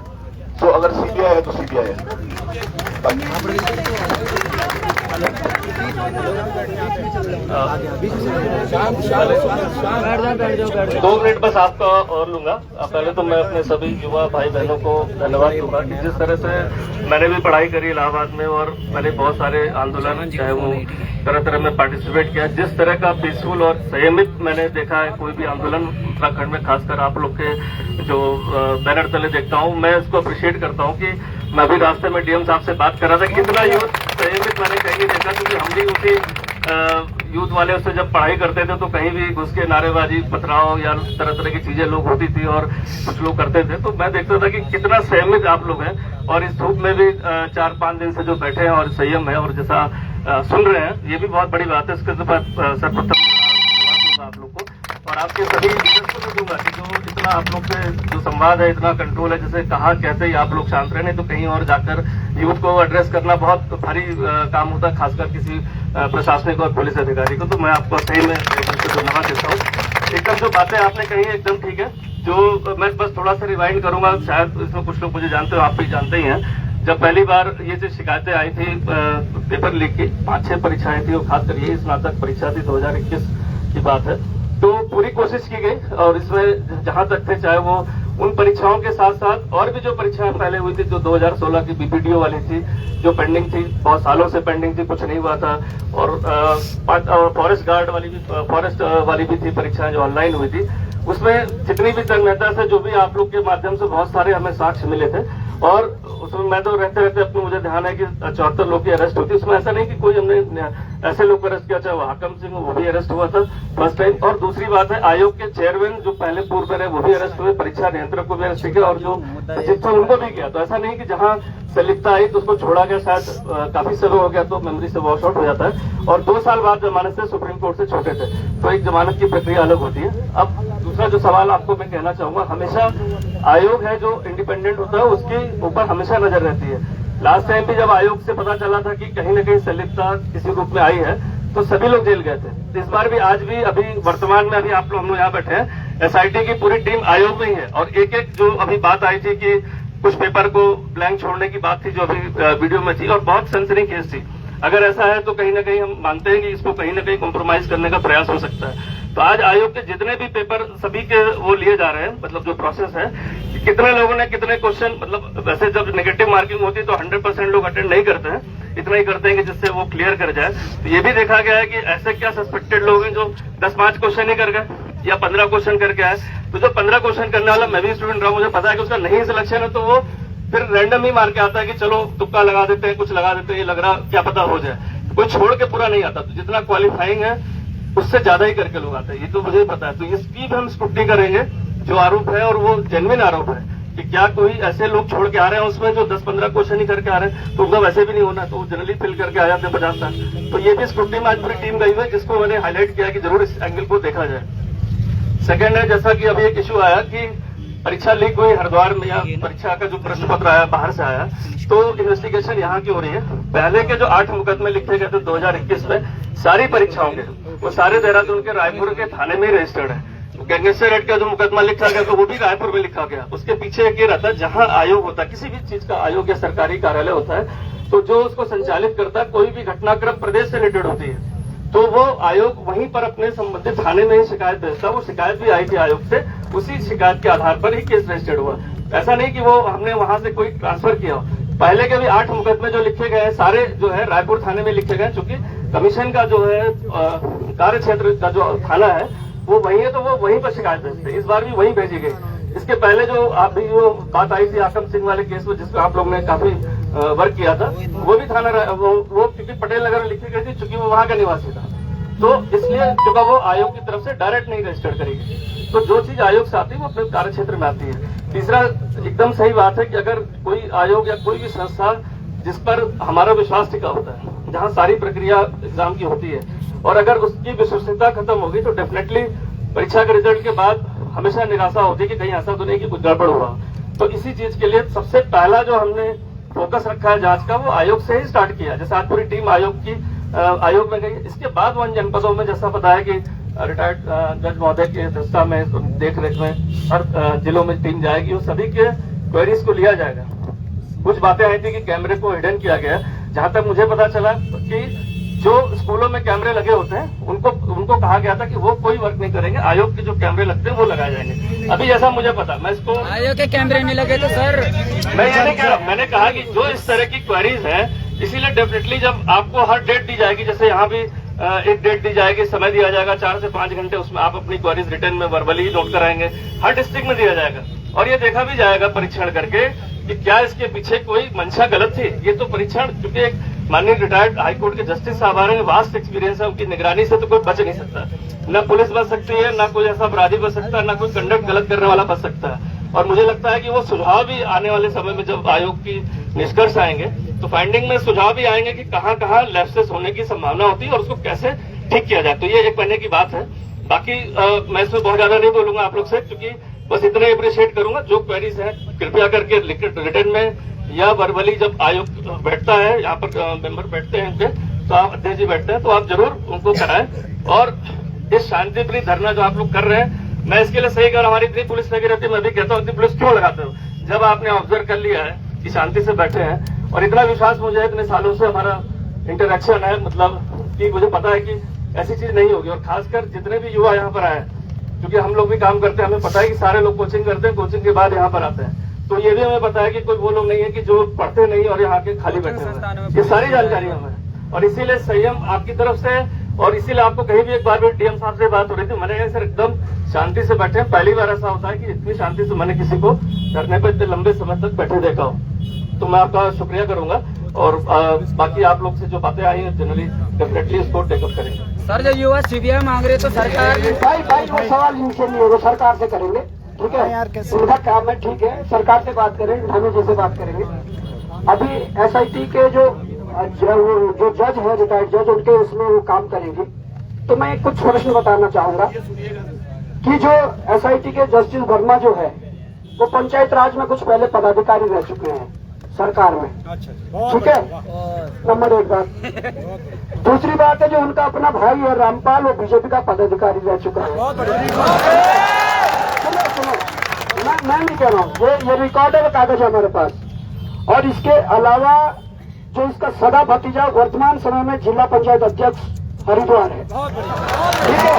तो अगर सीबीआई है तो सीबीआई है। 2 मिनट बस आपका और लूंगा। पहले तो मैं अपने सभी युवा भाई बहनों को धन्यवाद दूंगा कि जिस तरह से मैंने भी पढ़ाई करी इलाहाबाद में और मैंने बहुत सारे आंदोलन चाहे वो तरह तरह में पार्टिसिपेट किया, जिस तरह का पीसफुल और संयमित मैंने देखा है कोई भी आंदोलन उत्तराखंड में, खासकर आप लोग के जो बैनर तले देखता हूँ, मैं इसको अप्रिशिएट करता हूँ कि मैं भी रास्ते में डीएम साहब से बात कर रहा था, कितना यूथ संयमित मैंने कहीं देखा, क्योंकि हम भी उसी यूथ वाले से जब पढ़ाई करते थे तो कहीं भी घुस के नारेबाजी, पथराव या तरह तरह की चीजें लोग होती थी और कुछ लोग करते थे, तो मैं देखता था कि कितना संयमित आप लोग हैं और इस धूप में भी 4-5 दिन से जो बैठे हैं और संयम है और जैसा सुन रहे हैं, ये भी बहुत बड़ी बात है। इसके सर्वप्रथम धन्यवाद दूंगा आप लोग को और आपके सभी लीडर्स को भी दूंगा कि जो इतना आप लोग से जो संवाद है, इतना कंट्रोल है, जैसे कहा कहते ही आप लोग शांत रहे, नहीं तो कहीं और जाकर यूथ को एड्रेस करना बहुत भारी काम होता है, खासकर किसी प्रशासनिक और पुलिस अधिकारी को। तो मैं आपको सही में धन्यवाद देता हूँ। एकदम जो बातें आपने कही एकदम ठीक है। जो मैं बस थोड़ा सा रिवाइंड करूंगा, शायद इसमें कुछ लोग मुझे जानते हो, आप भी जानते ही हैं। जब पहली बार ये जो शिकायतें आई थी पेपर लीक की, 5-6 परीक्षाएं थी और खासकर ये स्नातक परीक्षा थी 2021 की बात है, तो पूरी कोशिश की गई और इसमें जहां तक थे, चाहे वो उन परीक्षाओं के साथ साथ और भी जो परीक्षाएं पहले हुई थी, जो 2016 की बीपीडीओ वाली थी, जो पेंडिंग थी, बहुत सालों से पेंडिंग थी, कुछ नहीं हुआ था, और फॉरेस्ट गार्ड वाली भी, फॉरेस्ट वाली भी थी परीक्षाएं जो ऑनलाइन हुई थी, उसमें जितनी भी तंग मेहता से जो भी आप लोग के माध्यम से बहुत सारे हमें साक्ष्य मिले थे और उसमें मैं तो रहते रहते अपने मुझे ध्यान है कि 74 लोग की अरेस्ट होती, उसमें ऐसा नहीं कि कोई हमने ऐसे लोग अरेस्ट किया, चाहे वो हाकम सिंह वो भी अरेस्ट हुआ था फर्स्ट टाइम। और दूसरी बात है, आयोग के चेयरमैन जो पहले पूर्व में रहे वो भी अरेस्ट हुए, परीक्षा नियंत्रक को भी अरेस्ट किया और जो सचिव थे उनको भी किया। तो ऐसा नहीं कि जहां संलिप्तता आई तो उसको छोड़ा गया, शायद काफी समय हो गया तो मेमोरी से वॉश आउट हो जाता है और 2 साल बाद जमानत से सुप्रीम कोर्ट से छोटे थे, तो एक जमानत की प्रक्रिया अलग होती है। अब दूसरा जो सवाल आपको मैं कहना चाहूंगा, हमेशा आयोग है जो इंडिपेंडेंट होता है उसके ऊपर हमेशा नजर रहती है। लास्ट टाइम भी जब आयोग से पता चला था कि कहीं न कहीं संलिप्तता किसी रूप में आई है तो सभी लोग जेल गए थे। इस बार भी, आज भी, अभी वर्तमान में अभी आप लोग हम लोग यहाँ बैठे हैं, एसआईटी की पूरी टीम आयोग में ही है और एक जो अभी बात आई थी कि कुछ पेपर को ब्लैंक छोड़ने की बात थी जो अभी वीडियो में थी और बहुत सेंसिटिव केस थी। अगर ऐसा है तो कहीं ना कहीं हम मानते हैं कि इसको कहीं ना कहीं कॉम्प्रोमाइज करने का प्रयास हो सकता है, तो आज आयोग के जितने भी पेपर सभी के वो लिए जा रहे हैं, मतलब जो प्रोसेस है कि कितने लोगों ने कितने क्वेश्चन, मतलब वैसे जब नेगेटिव मार्किंग होती है तो 100% लोग अटेंड नहीं करते हैं, इतना ही करते हैं कि जिससे वो क्लियर कर जाए। तो ये भी देखा गया है कि ऐसे क्या सस्पेक्टेड लोग हैं जो 10-5 क्वेश्चन ही कर गए या 15 क्वेश्चन करके आए। तो जो 15 क्वेश्चन करने वाला, मैं भी स्टूडेंट रहा, मुझे पता है कि उसका नहीं सिलेक्शन है तो वो फिर रैंडम ही मार के आता है कि चलो तुक्का लगा देते हैं, कुछ लगा देते हैं, ये लग रहा क्या पता हो जाए, कोई छोड़ के पूरा नहीं आता। तो जितना क्वालिफाइंग है उससे ज्यादा ही करके लोग आते हैं, ये तो मुझे पता है। तो इसकी भी हम स्क्रूटनी करेंगे जो आरोप है, और वो जेन्युइन आरोप है कि क्या कोई ऐसे लोग छोड़ के आ रहे हैं उसमें जो 10-15 क्वेश्चन ही करके आ रहे हैं, तो उनका वैसे भी नहीं होना, तो जनरली फिल करके आ जाते हैं 50 साल। तो ये भी स्क्रूटनी में आज पूरी टीम गई हुई है, जिसको मैंने हाईलाइट किया कि जरूर इस एंगल को देखा जाए। सेकेंड है, जैसा कि अभी एक इश्यू आया कि परीक्षा लीक हुई हरिद्वार में, या परीक्षा का जो प्रश्न पत्र आया बाहर से आया, तो इन्वेस्टिगेशन यहाँ की हो रही है। पहले के जो 8 मुकदमे लिखे गए थे 2021 में सारी परीक्षाओं के, वो सारे देहरादून के रायपुर के थाने में रजिस्टर्ड है। गैंगस्टर एक्ट का जो मुकदमा लिखा गया तो वो भी रायपुर में लिखा गया। उसके पीछे एक ये रहता है, जहां आयोग होता है, किसी भी चीज का आयोग या सरकारी कार्यालय होता है, तो जो उसको संचालित करता है, कोई भी घटनाक्रम प्रदेश से रिलेटेड होती है तो वो आयोग वहीं पर अपने संबंधित थाने में ही शिकायत भेजता है। वो शिकायत भी आई थी आयोग से, उसी शिकायत के आधार पर ही केस रजिस्टर्ड हुआ। ऐसा नहीं कि वो हमने वहां से कोई ट्रांसफर किया हो। पहले के भी 8 मुकदमे जो लिखे गए हैं सारे जो है रायपुर थाने में लिखे गए, चूंकि कमीशन का जो है कार्य क्षेत्र का जो थाना है वो वही है, तो वो वहीं पर शिकायत भेजते हैं। इस बार भी वहीं भेजी गई। इसके पहले जो अभी वो बात आई थी आकम सिंह वाले केस में, जिसमें आप लोग ने काफी वर्क किया था, वो भी थाना वो क्योंकि पटेल नगर में लिखी गई थी, चूंकि वो वहां का निवासी था, तो इसलिए क्योंकि वो आयोग की तरफ से डायरेक्ट नहीं रजिस्टर करेगी। तो जो चीज आयोग से आती है वो अपने कार्य क्षेत्र में आती है। तीसरा, एकदम सही बात है कि अगर कोई आयोग या कोई भी संस्था जिस पर हमारा विश्वास टिका होता है, जहां सारी प्रक्रिया एग्जाम की होती है, और अगर उसकी विश्वसनीयता खत्म होगी तो डेफिनेटली परीक्षा के रिजल्ट के बाद हमेशा निराशा होती है कि कहीं ऐसा तो नहीं कि कुछ गड़बड़ हुआ। तो इसी चीज के लिए सबसे पहला जो हमने फोकस रखा है जांच का, वो आयोग से ही स्टार्ट किया। जैसे आज पूरी टीम आयोग में गई, इसके बाद 1 जनपदों में जैसा पता है कि रिटायर्ड जज महोदय की अध्यक्षता में, देख रेख में हर जिलों में टीम जाएगी, वो सभी के क्वेरीज को लिया जाएगा। कुछ बातें आई थी कि कैमरे को हिडन किया गया, जहां तक मुझे पता चला कि जो स्कूलों में कैमरे लगे होते हैं उनको कहा गया था कि वो कोई वर्क नहीं करेंगे, आयोग के जो कैमरे लगते हैं वो लगाए जाएंगे। अभी जैसा मुझे पता, मैं इसको आयोग के कैमरे नहीं लगे तो सर मैं ये नहीं कह रहा, मैंने कहा कि जो इस तरह की क्वेरीज है, इसीलिए डेफिनेटली जब आपको हर डेट दी जाएगी, जैसे यहाँ भी एक डेट दी जाएगी, समय दिया जाएगा 4 से 5 घंटे, उसमें आप अपनी क्वेरीज रिटर्न में वर्बली ही नोट कराएंगे, हर डिस्ट्रिक्ट में दिया जाएगा। और ये देखा भी जाएगा परीक्षण करके कि क्या इसके पीछे कोई मंशा गलत थी। ये तो परीक्षण, क्योंकि एक माननीय रिटायर्ड हाईकोर्ट के जस्टिस साहब आ रहे हैं, वास्ट एक्सपीरियंस है, उनकी निगरानी से तो कोई बच नहीं सकता। न पुलिस बच सकती है, न कोई ऐसा अपराधी बच सकता है, न कोई कंडक्ट गलत करने वाला बच सकता है। और मुझे लगता है कि वो सुझाव भी आने वाले समय में जब आयोग की निष्कर्ष आएंगे तो फाइंडिंग में सुझाव भी आएंगे कि कहाँ कहाँ लैप्सेस होने की संभावना होती है और उसको कैसे ठीक किया जाए। तो ये एक महीने की बात है। बाकी मैं इसमें बहुत ज्यादा नहीं बोलूंगा आप लोग से, क्योंकि बस इतना ही अप्रिशिएट करूंगा। जो क्वेरीज है कृपया करके रिटर्न में या वर्बली जब आयोग बैठता है, यहाँ पर मेंबर बैठते हैं उनके, तो आप अध्यक्ष जी बैठते हैं, तो आप जरूर उनको कराएं। और इस शांतिप्रिय धरना जो आप लोग कर रहे हैं, मैं इसके लिए सही कर, हमारी इतनी पुलिस लगी रहती है, मैं भी कहता हूँ इतनी पुलिस क्यों लगाते हो? जब आपने ऑब्जर्व कर लिया है कि शांति से बैठे हैं, और इतना विश्वास मुझे इतने सालों से हमारा इंटरेक्शन है, मतलब कि मुझे पता है कि ऐसी चीज नहीं होगी। और खासकर जितने भी युवा यहाँ पर आए, क्योंकि हम लोग भी काम करते हैं, हमें पता है कि सारे लोग कोचिंग करते हैं, कोचिंग के बाद यहाँ पर आते हैं, तो ये भी हमें पता है कि कोई वो लोग नहीं है कि जो पढ़ते नहीं और यहाँ के खाली बैठे हैं। ये सारी जानकारी हमें, और इसीलिए संयम आपकी तरफ से, और इसीलिए आपको कहीं भी एक बार भी डीएम साहब से बात हो रही थी, मैंने कहा सर एकदम शांति से बैठे हैं। पहली बार ऐसा होता है कि इतनी शांति से मैंने किसी को धरने पर इतने लंबे समय तक बैठे देखा हो। तो मैं आपका शुक्रिया करूंगा, और बाकी आप लोग से जो बातें आई हैं जनरली डेफिनेटली इसको टेकअप करेंगे। सर जो युवा सीबीआई मांग रहे तो सरकार भाई वो सवाल इनसे नहीं होगा, सरकार से करेंगे, ठीक है? उनका काम है, ठीक है, सरकार से बात करेंगे, हमें जैसे बात करेंगे। अभी एसआईटी के जो जज है, रिटायर्ड जज, उनके उसमें वो काम करेंगे। तो मैं कुछ प्रश्न बताना चाहूंगा कि जो एसआईटी के जस्टिस वर्मा जो है, वो पंचायत राज में कुछ पहले पदाधिकारी रह चुके हैं सरकार में, ठीक है? नंबर 1 बात। दूसरी बात है जो उनका अपना भाई है रामपाल, वो बीजेपी का पदाधिकारी रह चुका है। सुनो, मैं नहीं कह रहा हूँ, ये रिकॉर्डर कागज है हमारे पास। और इसके अलावा जो इसका सगा भतीजा वर्तमान समय में जिला पंचायत अध्यक्ष हरिद्वार है, ठीक है?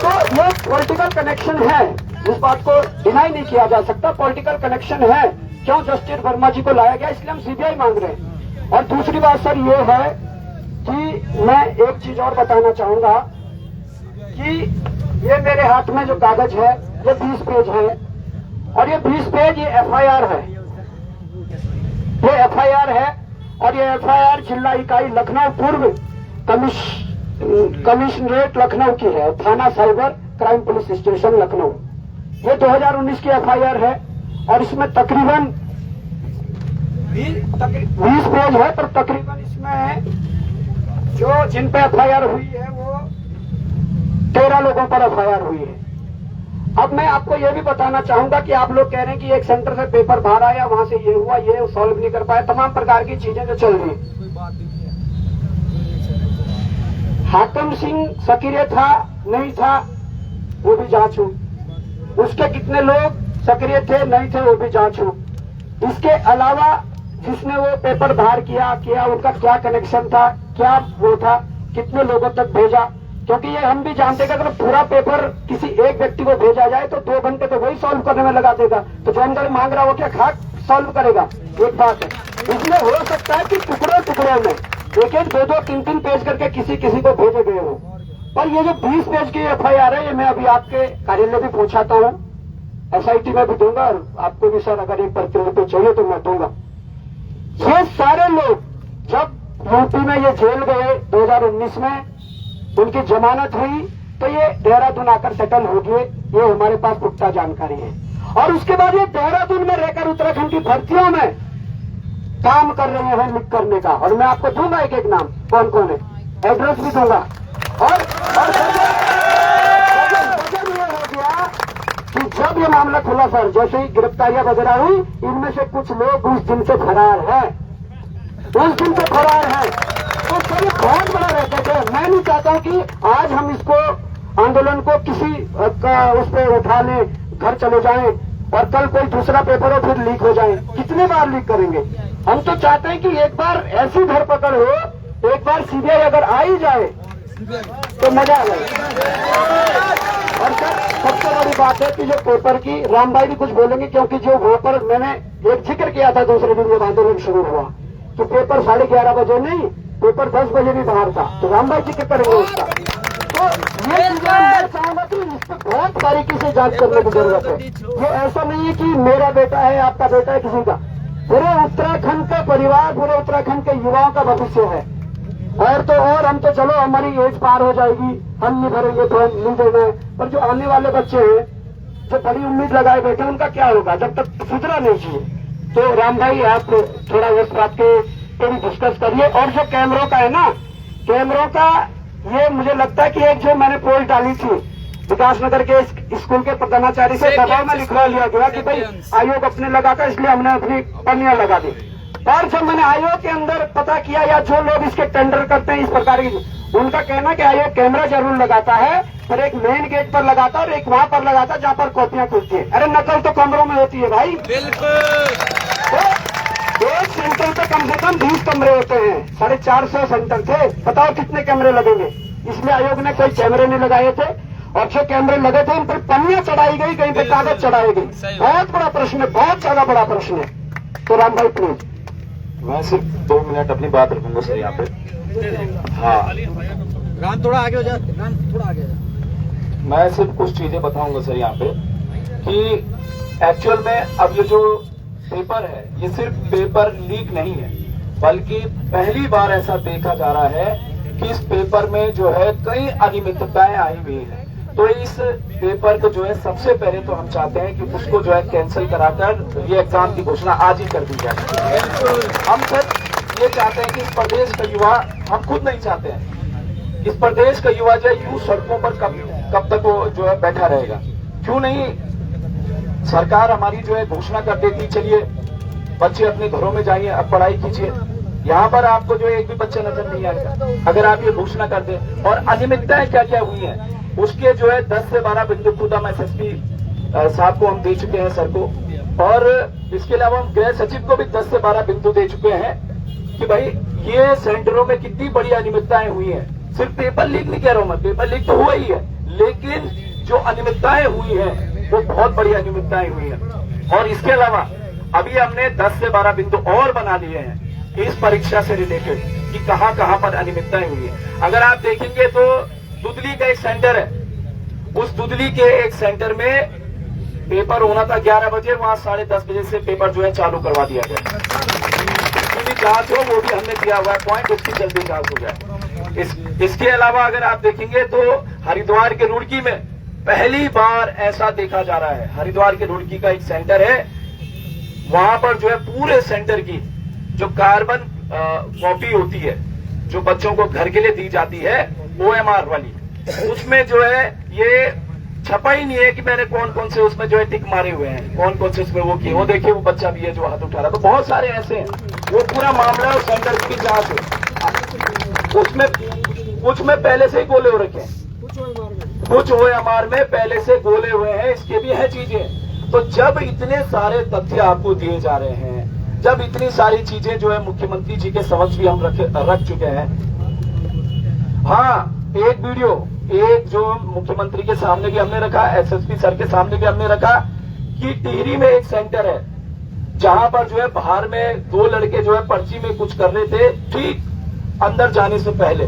तो ये पॉलिटिकल कनेक्शन है, इस बात को डिनाई नहीं किया जा सकता, पॉलिटिकल कनेक्शन है। क्यों जस्टिस वर्मा जी को लाया गया, इसलिए हम सीबीआई मांग रहे हैं। और दूसरी बात सर ये है कि मैं एक चीज और बताना चाहूंगा कि ये मेरे हाथ में जो कागज है ये 20 पेज है, और ये 20 पेज ये एफआईआर है, ये एफआईआर है। और ये एफआईआर जिला इकाई लखनऊ पूर्व कमिश्नरेट लखनऊ की है, थाना cyber crime police station Lucknow. ये 2019 की एफआईआर है और इसमें तकरीबन 20 पेज है, पर तकरीबन इसमें जो जिन पे एफआईआर हुई है वो 13 लोगों पर एफआईआर हुई है। अब मैं आपको ये भी बताना चाहूंगा कि आप लोग कह रहे हैं कि एक सेंटर से पेपर बाहर आया, वहां से ये हुआ, ये सॉल्व नहीं कर पाया, तमाम प्रकार की चीजें जो चल रही है। हाकिम सिंह सक्रिय था नहीं था वो भी जांच हो, उसके कितने लोग सक्रिय थे नहीं थे वो भी जांच हो। इसके अलावा जिसने वो पेपर बाहर किया उनका क्या कनेक्शन था, क्या वो था, कितने लोगों तक भेजा, क्योंकि ये हम भी जानते हैं कि अगर पूरा पेपर किसी एक व्यक्ति को भेजा जाए तो 2 घंटे तो वही सॉल्व करने में लगा देगा, तो जो अंदर मांग रहा हो क्या खाक सॉल्व करेगा, एक बात है। इसलिए हो सकता है कि टुकड़ों टुकड़ों में 1-1, 2-2, 3-3 पेज करके किसी को भेजे गए हो। पर ये जो 20 पेज की एफआईआर है, ये मैं अभी आपके कार्यालय भी पहुंचाता हूँ, एसआईटी में भी दूंगा, और आपको भी सर अगर एक प्रतिलिपि चाहिए तो मैं दूंगा। ये सारे लोग जब यूपी में ये जेल गए 2019 में, उनकी जमानत हुई तो ये देहरादून आकर सेटल हो गए, ये हमारे पास पुख्ता जानकारी है। और उसके बाद ये देहरादून में रहकर उत्तराखंड की भर्तियों में काम कर रहे हैं लिख करने का, और मैं आपको दूंगा एक एक नाम कौन कौन है, एड्रेस भी दूंगा। और ये हो गया कि जब ये मामला खुला सर, जैसे ही गिरफ्तारियां वगैरह हुई, इनमें से कुछ लोग उस दिन से फरार है, उस दिन से फरार है। तो सर ये बहुत बड़ा रहता है। मैं नहीं चाहता हूं कि आज हम इसको आंदोलन को किसी उस पर उठा लें, घर चले जाएं और कल कोई दूसरा पेपर हो फिर लीक हो जाए। कितने बार लीक करेंगे? हम तो चाहते हैं कि एक बार ऐसी धरपकड़ हो, एक बार सीबीआई अगर आ ही जाए तो मजा आ जाए। और सर सबसे बड़ी बात है कि जो पेपर की, राम भाई भी कुछ बोलेंगे, क्योंकि जो वहां पर मैंने एक जिक्र किया था दूसरे दिन जब आंदोलन शुरू हुआ कि पेपर 11:30 बजे नहीं, पेपर 10 बजे भी बाहर था, तो राम भाई जिक्र करेंगे उसका। तो ये मैं चाहूंगा कि इस पर बहुत बारीकी से जांच करने की जरूरत है। ये ऐसा नहीं है कि मेरा बेटा है, आपका बेटा है, किसी का, पूरे उत्तराखंड का परिवार, पूरे उत्तराखंड के युवाओं का भविष्य है। और तो और हम तो चलो हमारी एज पार हो जाएगी, हम नहीं भरेंगे तो हम नहीं देना है, पर जो आने वाले बच्चे हैं जो बड़ी उम्मीद लगाए बैठे, उनका क्या होगा जब तक सुधरा नहीं चाहिए। तो राम भाई आप थोड़ा इस बात के भी डिस्कस करिए। और जो कैमरों का है ना, कैमरों का ये मुझे लगता है कि एक जो मैंने पोस्ट डाली थी विकासनगर के स्कूल के प्रधानाचार्य से दबाव में लिखवा लिया गया कि भाई आयोग अपने लगाता, इसलिए हमने अपनी पन्नियां लगा दी। और जब मैंने आयोग के अंदर पता किया, या जो लोग इसके टेंडर करते हैं इस प्रकार की, उनका कहना कि आयोग कैमरा जरूर लगाता है, पर एक मेन गेट पर लगाता और एक वहां पर लगाता जहां पर कॉपियां खुलती है। अरे नकल तो कमरों में होती है भाई, बिल्कुल। एक सेंटर पे कम से कम 20 कमरे होते हैं, 450 सेंटर थे, बताओ कितने कैमरे लगेंगे। इसलिए आयोग ने कोई कैमरे नहीं लगाए थे, और जो कैमरे लगे थे उन पर पन्नियां चढ़ाई गई, कहीं पे कागज चढ़ाई गई। बहुत बड़ा प्रश्न है, बहुत ज्यादा बड़ा प्रश्न है। तो राम भाई प्लीज। मैं सिर्फ 2 मिनट अपनी बात रखूंगा सर यहाँ पे। हाँ, राम थोड़ा आगे हो जा, राम थोड़ा आगे जा। मैं सिर्फ कुछ चीजें बताऊंगा सर यहाँ पे कि एक्चुअल में अब ये जो पेपर है, ये सिर्फ पेपर लीक नहीं है, बल्कि पहली बार ऐसा देखा जा रहा है कि इस पेपर में जो है कई अनियमितताएं आई हुई है। तो इस पेपर को जो है सबसे पहले तो हम चाहते हैं कि उसको जो है कैंसिल कराकर ये एग्जाम की घोषणा आज ही कर दी जाए। हम सिर्फ ये चाहते हैं कि इस प्रदेश का युवा, हम खुद नहीं चाहते हैं इस प्रदेश का युवा जो है यूं सड़कों पर कब तक वो जो है बैठा रहेगा। क्यों नहीं सरकार हमारी जो है घोषणा कर देती, चलिए बच्चे अपने घरों में जाइए, अब पढ़ाई कीजिए, यहाँ पर आपको जो एक भी बच्चा नजर नहीं आएगा अगर आप ये घोषणा कर दें। और अनियमितताएं क्या क्या हुई हैं उसके जो है 10 से 12 बिंदु खुद हम एसएसपी साहब को हम दे चुके हैं सर को, और इसके अलावा हम गृह सचिव को भी 10 से 12 बिंदु दे चुके हैं कि भाई ये सेंटरों में कितनी बड़ी अनियमितताएं हुई हैं। सिर्फ पेपर लीक नहीं कह रहा हूं मैं, पेपर लीक तो हुआ ही है, लेकिन जो अनियमितताएं हुई हैं वो बहुत बड़ी अनियमितताएं हुई हैं। और इसके अलावा अभी हमने 10 से 12 बिंदु और बना लिए हैं इस परीक्षा से रिलेटेड कि कहां कहां पर अनियमितताएं हुई है। अगर आप देखेंगे तो दुदली का एक सेंटर है, उस दुदली के एक सेंटर में पेपर होना था 11 बजे, वहां 10:30 बजे से पेपर जो है चालू करवा दिया गया। उसकी भी जांच हो वो भी हमने दिया हुआ है पॉइंट, उसकी जल्दी जांच हो जाए। इसके अलावा अगर आप देखेंगे तो हरिद्वार के रुड़की में पहली बार ऐसा देखा जा रहा है, हरिद्वार के रुड़की का एक सेंटर है, वहां पर जो है पूरे सेंटर की जो कार्बन कॉपी होती है जो बच्चों को घर के लिए दी जाती है OMR वाली, उसमें जो है ये छपा ही नहीं है कि मैंने कौन कौन से उसमें जो है टिक मारे हुए हैं, कौन कौन से उसमें वो किए। वो देखिए वो बच्चा भी है जो हाथ उठा रहा, तो बहुत सारे ऐसे हैं। वो पूरा मामला है, सेंटर की जांच है। उसमें कुछ में पहले से ही गोले हो रखे हैं, कुछ OMR में पहले से गोले हुए हैं, इसके भी है चीजें। तो जब इतने सारे तथ्य आपको दिए जा रहे हैं, जब इतनी सारी चीजें जो है मुख्यमंत्री जी के समक्ष भी हम रख चुके हैं। हाँ, एक वीडियो एक जो मुख्यमंत्री के सामने भी हमने रखा, SSP सर के सामने भी हमने रखा कि टिहरी में एक सेंटर है जहां पर जो है बाहर में 2 लड़के जो है पर्ची में कुछ कर रहे थे ठीक अंदर जाने से पहले,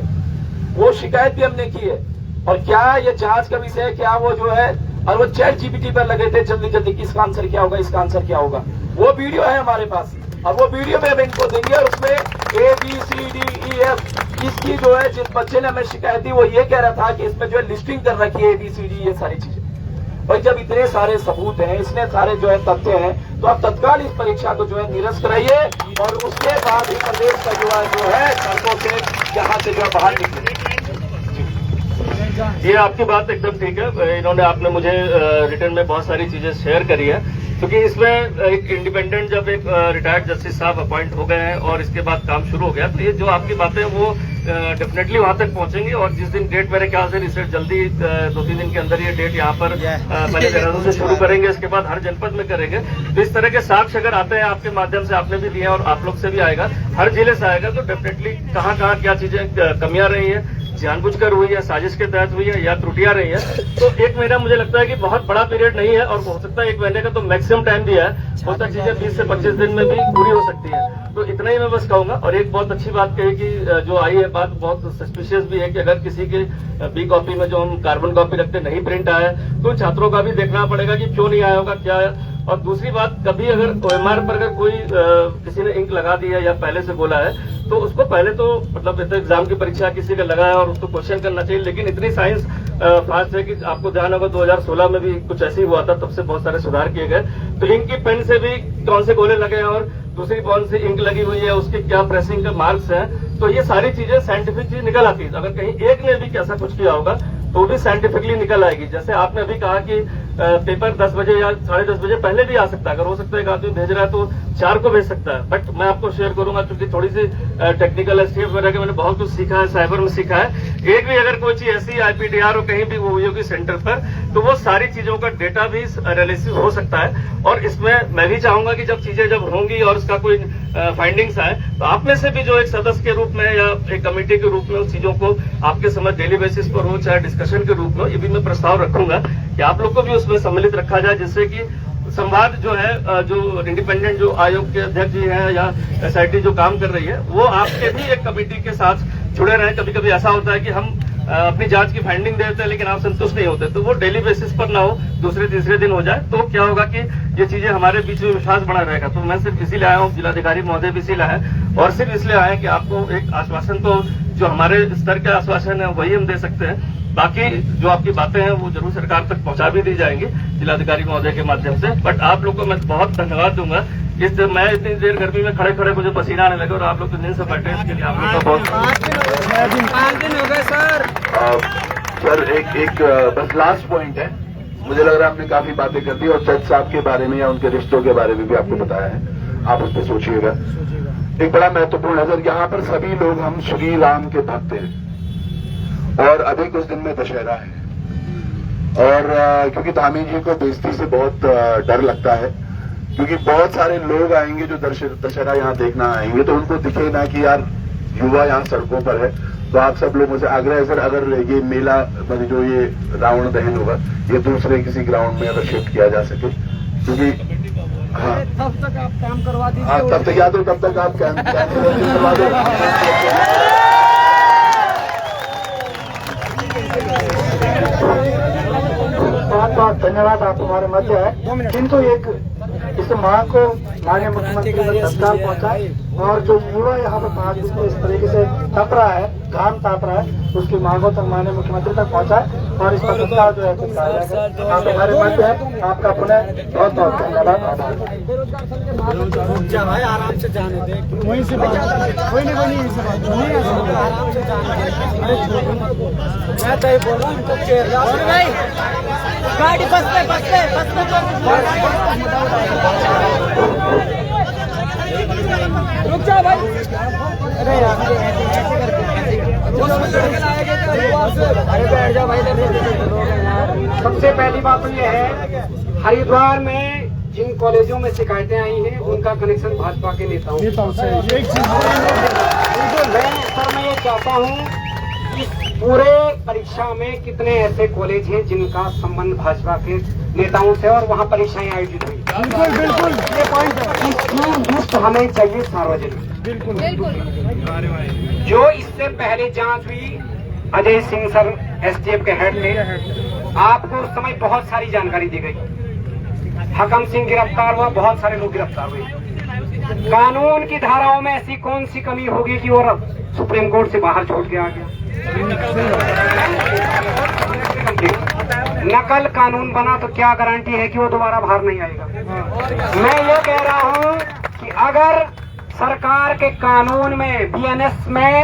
वो शिकायत भी हमने की है। और क्या ये जांच का विषय है, क्या वो जो है, और वो ChatGPT पर लगे थे जल्दी जल्दी कि इसका आंसर क्या होगा, इसका आंसर क्या होगा। वो वीडियो है हमारे पास और वो वीडियो में हम इनको देंगे और उसमें ABCDEF इसकी जो है जिस बच्चे ने हमें शिकायत दी वो ये कह रहा था कि इसमें जो है लिस्टिंग कर रखी है ABCD ये सारी चीजें। और जब इतने सारे सबूत हैं, इतने सारे जो है तथ्य हैं, तो आप तत्काल इस परीक्षा को जो है निरस्त कराइए और उसके बाद ही प्रदेश का युवा जो है सड़कों से यहाँ से जो है बाहर निकले। ये आपकी बात एकदम ठीक है। इन्होंने आपने मुझे रिटर्न में बहुत सारी चीजें शेयर करी है, क्योंकि इसमें एक इंडिपेंडेंट जब एक रिटायर्ड जस्टिस साहब अपॉइंट हो गए हैं और इसके बाद काम शुरू हो गया, तो ये जो आपकी बातें वो डेफिनेटली वहां तक पहुंचेंगी। और जिस दिन डेट मेरे ख्याल से रिसर्च जल्दी 2-3 दिन के अंदर ये डेट यहाँ पर पहले देहरादून से शुरू करेंगे, इसके बाद हर जनपद में करेंगे। तो इस तरह के साक्ष्य अगर आते हैं आपके माध्यम से, आपने भी दिए और आप लोग से भी आएगा, हर जिले से आएगा, तो डेफिनेटली कहाँ क्या चीजें कमियां रही है, जानबूझकर हुई है, साजिश के तहत हुई है या त्रुटियां रही है। तो 1 महीना मुझे लगता है कि बहुत बड़ा पीरियड नहीं है और हो सकता है 1 महीने का तो मैक्सिमम टाइम दिया है, बहुत सारी चीजें 20 से 25 दिन में भी पूरी हो सकती है। तो इतना ही मैं बस कहूंगा। और एक बहुत अच्छी बात कही कि जो आई है बात बहुत सस्पिशियस भी है कि अगर किसी के बी कॉपी में जो हम कार्बन कॉपी रखते नहीं प्रिंट आया है, तो छात्रों का भी देखना पड़ेगा कि क्यों नहीं आया होगा, क्या है। और दूसरी बात, कभी अगर OMR पर अगर कोई किसी ने इंक लगा दिया या पहले से बोला है, तो उसको पहले तो मतलब एग्जाम की परीक्षा किसी का लगा है और उसको क्वेश्चन करना चाहिए। लेकिन इतनी साइंस फास्ट है कि आपको ध्यान होगा 2016 में भी कुछ ऐसे ही हुआ था, तब से बहुत सारे सुधार किए गए। तो इंक की पेन से भी कौन से गोले लगे और दूसरी कौन सी इंक लगी हुई है, उसके क्या प्रेसिंग के मार्क्स हैं, तो ये सारी चीजें साइंटिफिक चीज निकल आती है। अगर कहीं एक ने भी ऐसा कुछ किया होगा तो भी साइंटिफिकली निकल आएगी। जैसे आपने अभी कहा कि पेपर 10 बजे या 10:30 बजे पहले भी आ सकता है, अगर हो सकता है एक आदमी भेज रहा है तो 4 को भेज सकता है। बट मैं आपको शेयर करूंगा, क्योंकि थोड़ी सी टेक्निकल STF वगैरह के मैंने बहुत कुछ सीखा है, साइबर में सीखा है। एक भी अगर कोई चीज ऐसी IPDR हो कहीं भी वो हुई होगी सेंटर पर, तो वो सारी चीजों का डेटा भी एनालिसिस हो सकता है। और इसमें मैं भी चाहूंगा कि जब चीजें जब होंगी और उसका कोई फाइंडिंग्स आए, तो आप में से भी जो एक सदस्य के रूप में या एक कमेटी के रूप में उस चीजों को आपके समझ डेली बेसिस पर हो, चाहे डिस्कशन के रूप में, ये भी मैं प्रस्ताव रखूंगा कि आप लोग को भी उसमें सम्मिलित रखा जाए, जिससे कि संवाद जो है, जो इंडिपेंडेंट जो आयोग के अध्यक्ष जी हैं या SIT जो काम कर रही है, वो आपके भी एक कमेटी के साथ जुड़े रहे। कभी कभी ऐसा होता है कि हम अपनी जांच की फाइंडिंग देते हैं लेकिन आप संतुष्ट नहीं होते, तो वो डेली बेसिस पर ना हो, दूसरे तीसरे दिन हो जाए, तो क्या होगा कि ये चीजें हमारे बीच में विश्वास बना रहेगा। तो मैं सिर्फ इसीलिए आया हूँ, जिलाधिकारी महोदय भी इसीलिए आए, और सिर्फ इसलिए आए कि आपको एक आश्वासन, तो जो हमारे स्तर के आश्वासन है वही हम दे सकते हैं। बाकी जो आपकी बातें हैं वो जरूर सरकार तक पहुंचा भी दी जाएंगी जिलाधिकारी महोदय के माध्यम से। बट आप लोग को मैं बहुत धन्यवाद दूंगा। मैं इतनी देर गर्मी में खड़े खड़े मुझे पसीना आने लगे और आप लोग तो दिन से बैठे, इसके लिए आप लोग का बहुत 5 दिन हो गए सर। सर एक बस लास्ट पॉइंट है, मुझे लग रहा है हमने काफी बातें कर दी और जज साहब के बारे में या उनके रिश्तों के बारे में भी आपको बताया है, आप उस पर सोचिएगा। एक बड़ा महत्वपूर्ण नजर, यहाँ पर सभी लोग हम श्री राम के भक्त हैं और अभी कुछ दिन में दशहरा है, और क्योंकि धामी जी को बेइज्जती से बहुत डर लगता है, क्योंकि बहुत सारे लोग आएंगे जो दशहरा यहाँ देखना आएंगे, तो उनको दिखे ना कि यार युवा यहाँ सड़कों पर है, तो आप सब लोगों से आग्रह है सर, अगर ये मेला मतलब जो ये रावण दहन होगा ये दूसरे किसी ग्राउंड में अगर शिफ्ट किया जा सके, क्योंकि हाँ तब तक आप काम करवा दीजिए। आप तब तक याद हो, तब तक आप कैंसिल करवा दो। बहुत बहुत धन्यवाद, आप हमारे मध्य है। किंतु एक इस मांग को माननीय मुख्यमंत्री ने तत्काल पहुंचाए और जो युवा यहाँ पर 5 दिन से इस तरीके से तप रहा है, घाम ताप रहा है, उसकी मांगों तक माननीय मुख्यमंत्री तक पहुंचाए और इस पर तत्काल जो है कुछ कहा जाएगा। आप हमारे मध्य है, आपका पुनः बहुत बहुत धन्यवाद, आभार। भाई आराम से जाने दे, वहीं से बात कोई नहीं आराम से जाने दे। मैं तो ये बोल रहा हूँ भाई गाड़ी बस पे रुक जाओ भाई। अरे यार अरे बैठ जाओ भाई। सबसे पहली बात तो ये है, हरिद्वार में जिन कॉलेजों में शिकायतें आई हैं उनका कनेक्शन भाजपा के नेताओं से। मैं ये चाहता हूँ इस पूरे परीक्षा में कितने ऐसे कॉलेज हैं जिनका संबंध भाजपा के नेताओं से और वहाँ परीक्षाएं आयोजित हुई। बिल्कुल ये पॉइंट है, इसकी लिस्ट हमें चाहिए सार्वजनिक। बिल्कुल जो इससे पहले जांच हुई, अजय सिंह सर एसटीएफ के हेड थे, आपको उस समय बहुत सारी जानकारी दी गई। हकम सिंह गिरफ्तार हुआ, बहुत सारे लोग गिरफ्तार हुए। कानून की धाराओं में ऐसी कौन सी कमी होगी कि वो सुप्रीम कोर्ट से बाहर छोड़ के आ गया। नकल कानून बना तो क्या गारंटी है कि वो दोबारा बाहर नहीं आएगा। मैं ये कह रहा हूँ कि अगर सरकार के कानून में बीएनएस में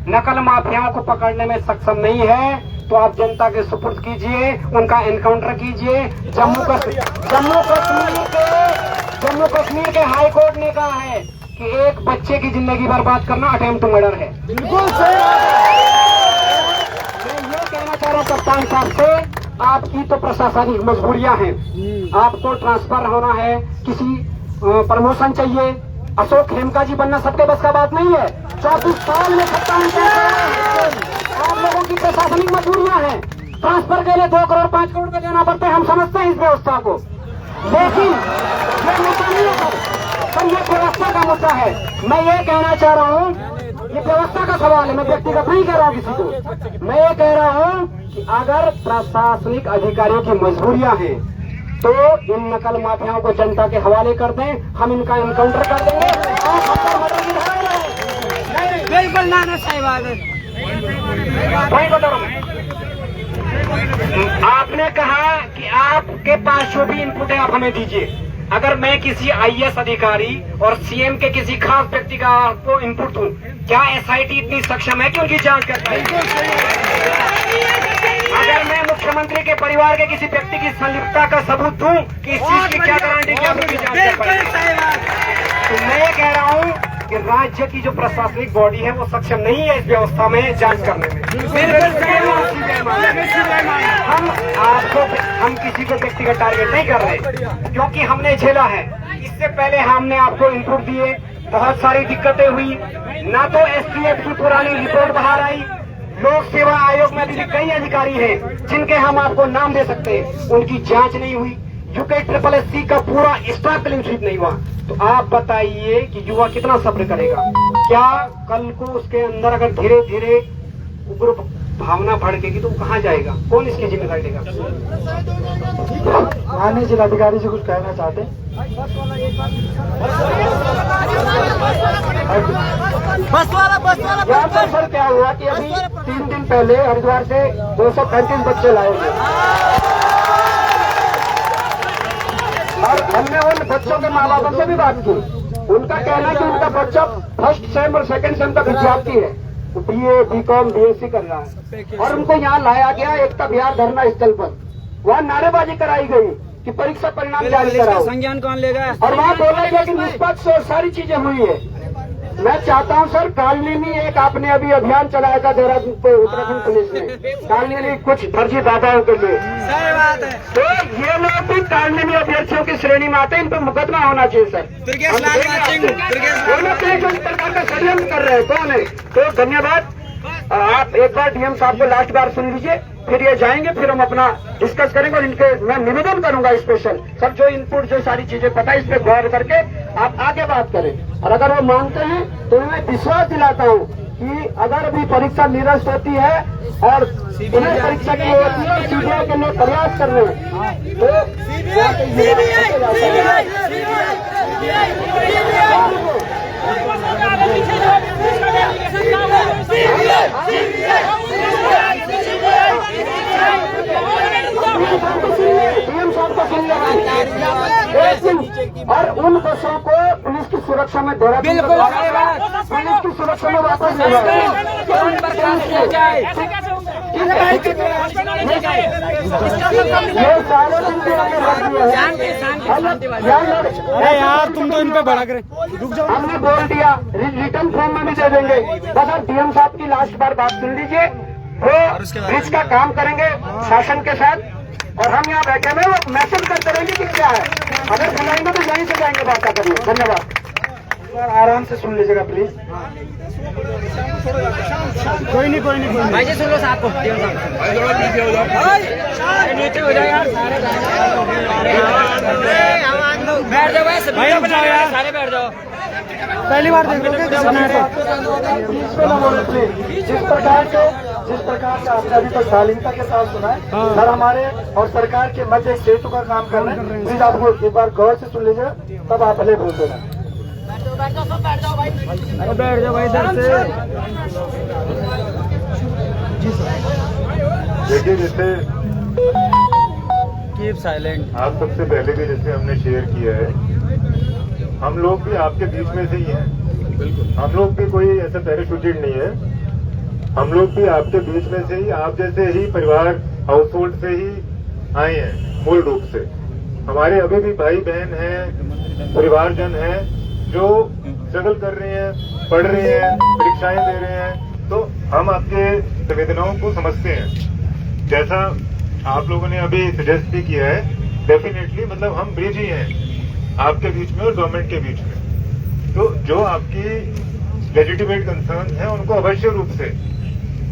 नकल माफियाओं को पकड़ने में सक्षम नहीं है तो आप जनता के सुपुर्द कीजिए, उनका एनकाउंटर कीजिए। जम्मू कश्मीर के हाई कोर्ट ने कहा है कि एक बच्चे की जिंदगी बर्बाद करना अटेम्प्ट टू मर्डर है। बिल्कुल सही। मैं ये कहना चाह रहा हूँ कप्तान साहब से, आपकी तो प्रशासनिक मजबूरियां हैं, आपको ट्रांसफर होना है, किसी प्रमोशन चाहिए। अशोक खेमका जी बनना सबके बस का बात नहीं है। 24 साल में कप्तान आप लोगों की प्रशासनिक मजबूरियां हैं। ट्रांसफर के लिए 2 करोड़ 5 करोड़ का देना पड़ता है, हम समझते हैं इस व्यवस्था को, लेकिन ये मुद्दा नहीं है सर, ये व्यवस्था का मुद्दा है। मैं ये कहना चाह रहा हूँ, ये व्यवस्था का सवाल है, मैं व्यक्तिगत नहीं कह रहा हूँ किसी को। मैं ये कह रहा हूँ कि अगर प्रशासनिक अधिकारियों की मजबूरियां हैं तो इन नकल माफियाओं को जनता के हवाले कर दें, हम इनका एनकाउंटर कर देंगे और हम मर्डर की धारा लगाएंगे। बिल्कुल ना सही बात है। वही बता रहा हूँ, आपने कहा कि आपके पास जो भी इनपुट है आप हमें दीजिए। अगर मैं किसी आईएएस अधिकारी और सीएम के किसी खास व्यक्ति का आपको इनपुट दूं, क्या एसआईटी इतनी सक्षम है कि उनकी जांच कर पाए? अगर मैं मुख्यमंत्री के परिवार के किसी व्यक्ति की संलिप्तता का सबूत दूं कि इस चीज की क्या गारंटी कि आप उनकी जांच कर पाएंगे? तो मैं ये कह रहा हूं कि राज्य की जो प्रशासनिक बॉडी है वो सक्षम नहीं है इस व्यवस्था में जांच करने में। हम किसी को व्यक्तिगत टारगेट नहीं कर रहे, क्योंकि हमने झेला है। इससे पहले हमने आपको इनपुट दिए, बहुत सारी दिक्कतें हुई, ना तो एसटीएफ की पुरानी रिपोर्ट बाहर आई। लोक सेवा आयोग में भी कई अधिकारी हैं जिनके हम आपको नाम दे सकते हैं, उनकी जांच नहीं हुई। UKSSC का पूरा स्टाफ क्लीन स्वीप नहीं हुआ। तो आप बताइए कि युवा कितना सब्र करेगा? क्या कल को उसके अंदर अगर धीरे धीरे उग्र भावना भड़केगी तो वो कहाँ जाएगा? कौन इसकी जिम्मेदारी लेगा? माननीय जिलाधिकारी जी कुछ कहना चाहते हैं? बस वाला यहाँ पर सर क्या हुआ कि अभी 3 दिन पहले हरिद्वार से 235 बच्चे लाए गए और हमने उन बच्चों के माँ बापों से भी बात की। उनका कहना है कि उनका बच्चा फर्स्ट सेम और सेकंड सेम का विद्यार्थी है, तो BA, BCom, BSc कर रहा है और उनको यहाँ लाया गया एकता बिहार धरना स्थल पर। वहाँ नारेबाजी कराई गई कि परीक्षा परिणाम जारी कराओ, संज्ञान कौन लेगा? और वहाँ बोला गया कि निष्पक्ष और सारी चीजें हुई है। मैं चाहता हूं सर, कालनी एक आपने अभी अभियान चलाया था देहरादून पे उत्तराखंड पुलिस ने, कालनी कुछ फर्जी दादाओं के लिए। सही बात है। तो ये लोग भी कालनी अभ्यर्थियों की श्रेणी में आते हैं, इन पर मुकदमा होना चाहिए सर। दुर्गेश लाल वो लोग जो इस प्रकार का षड्यंत्र कर रहे हैं कौन है? तो धन्यवाद। आप एक बार डीएम साहब को लास्ट बार सुन लीजिए, फिर ये जाएंगे, फिर हम अपना डिस्कस करेंगे। और इनके मैं निवेदन करूंगा स्पेशल, सब जो इनपुट जो सारी चीजें पता है इस पे गौर करके आप आगे बात करें। और अगर वो मानते हैं तो मैं विश्वास दिलाता हूँ कि अगर भी परीक्षा निरस्त होती है और उन्हें परीक्षा की होती है और सीबीआई के लिए प्रयास कर रहे हैं डीएम साहब को सुन और उन बसों को पुलिस की सुरक्षा में डेरा पुलिस की सुरक्षा में वापस ले यार तुम तो इन पे बड़ा करे, रुक जाओ। हमने बोल दिया, रिटर्न फॉर्म में भी दे देंगे। बस आप डीएम साहब की लास्ट बार बात सुन लीजिए, वो ब्रिज का काम करेंगे शासन के साथ और हम यहाँ बैठे हुए वो मैसेज करते रहेंगे कि क्या है। अगर बुलाएंगे तो यहीं से जाएंगे बात करने। धन्यवाद। आराम से सुन लीजिएगा प्लीज। कोई नहीं भाई जी, सुन लो साहब को। नीचे हो जाए यार, बैठ जाओ भाई, सारे बैठ जाओ। पहली बार देख लोगे जिस प्रकार से आपने अभी तक शालीनता के साथ सुना है सर, हमारे और सरकार के मध्य एक सेतु का काम कर रहे हैं। प्लीज आपको एक बार गौर से सुन लीजिएगा, तब आप भले बोल देना। बैठ जाओ भाई इधर से। देखिए, जैसे कीप साइलेंट। आप सबसे पहले भी जैसे हमने शेयर किया है, हम लोग भी आपके बीच में से ही हैं। बिल्कुल, हम लोग भी कोई ऐसा पैराशूटेड नहीं है। हम लोग भी आपके बीच में से ही, आप जैसे ही परिवार हाउस होल्ड से ही आए हैं मूल रूप से। हमारे अभी भी भाई बहन हैं, परिवारजन हैं जो स्ट्रगल कर रहे हैं, पढ़ रहे हैं, परीक्षाएं दे रहे हैं। तो हम आपके संवेदनाओं को समझते हैं। जैसा आप लोगों ने अभी सजेस्ट भी किया है, डेफिनेटली मतलब हम ब्रिज ही हैं आपके बीच में और गवर्नमेंट के बीच में। तो जो आपकी लेजिटिमेट कंसर्न है उनको अवश्य रूप से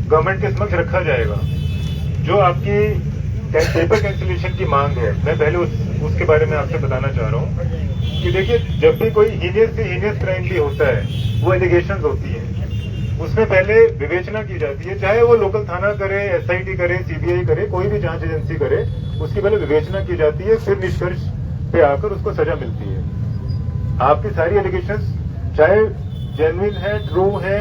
गवर्नमेंट के समक्ष रखा जाएगा। जो आपकी पेपर कैंसिलेशन की मांग है, मैं पहले उसके बारे में आपसे बताना चाह रहा हूँ कि देखिए, जब भी कोई हीनियस से हीनियस क्राइम भी होता है, वो एलिगेशंस होती हैं, उसमें पहले विवेचना की जाती है। चाहे वो लोकल थाना करे, एसआईटी करे, सीबीआई करे, कोई भी जांच एजेंसी करे, उसकी पहले विवेचना की जाती है, फिर निष्कर्ष पे आकर उसको सजा मिलती है। आपकी सारी एलिगेशंस चाहे जेन्युइन है, ट्रू है,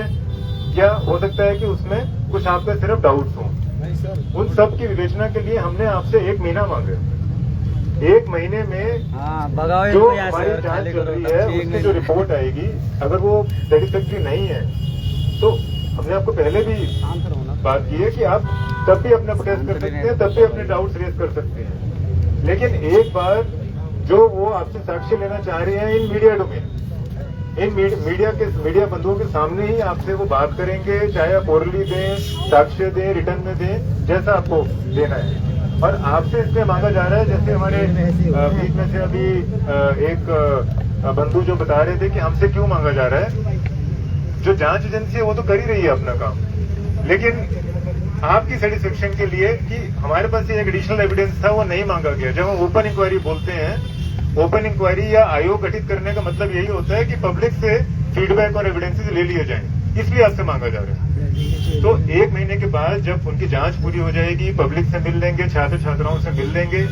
या हो सकता है कि उसमें कुछ आपका सिर्फ डाउट्स हों, उन सब की विवेचना के लिए हमने आपसे 1 महीना मांगे। 1 महीने में जो हमारी जांच चल रही है उसकी जो रिपोर्ट आएगी, अगर वो सेटिस्फैक्टरी नहीं है तो हमने आपको पहले भी बात की है कि आप तब भी अपना प्रोटेस्ट कर सकते हैं, तब भी अपने डाउट्स रेज कर सकते हैं। लेकिन एक बार जो वो आपसे साक्ष्य लेना चाह रहे हैं इन मीडिया डोमेन, इन मीडिया बंधुओं के सामने ही आपसे वो बात करेंगे, चाहे आप ओरली दें, साक्ष्य दें, रिटर्न में दें, जैसा आपको देना है। और आपसे इसलिए मांगा जा रहा है, जैसे हमारे बीच में से अभी एक बंधु जो बता रहे थे कि हमसे क्यों मांगा जा रहा है। जो जांच एजेंसी है वो तो कर ही रही है अपना काम, लेकिन आपकी सेटिस्फेक्शन के लिए कि हमारे पास एक एडिशनल एविडेंस था, वो नहीं मांगा गया। जब हम ओपन इंक्वायरी बोलते हैं, ओपन इंक्वायरी या आयोग गठित करने का मतलब यही होता है कि पब्लिक से फीडबैक और एविडेंसेस ले लिए जाएं, इसलिए आपसे मांगा जा रहा है। तो 1 महीने के बाद जब उनकी जांच पूरी हो जाएगी, पब्लिक से मिल लेंगे, छात्र छात्राओं से मिल लेंगे,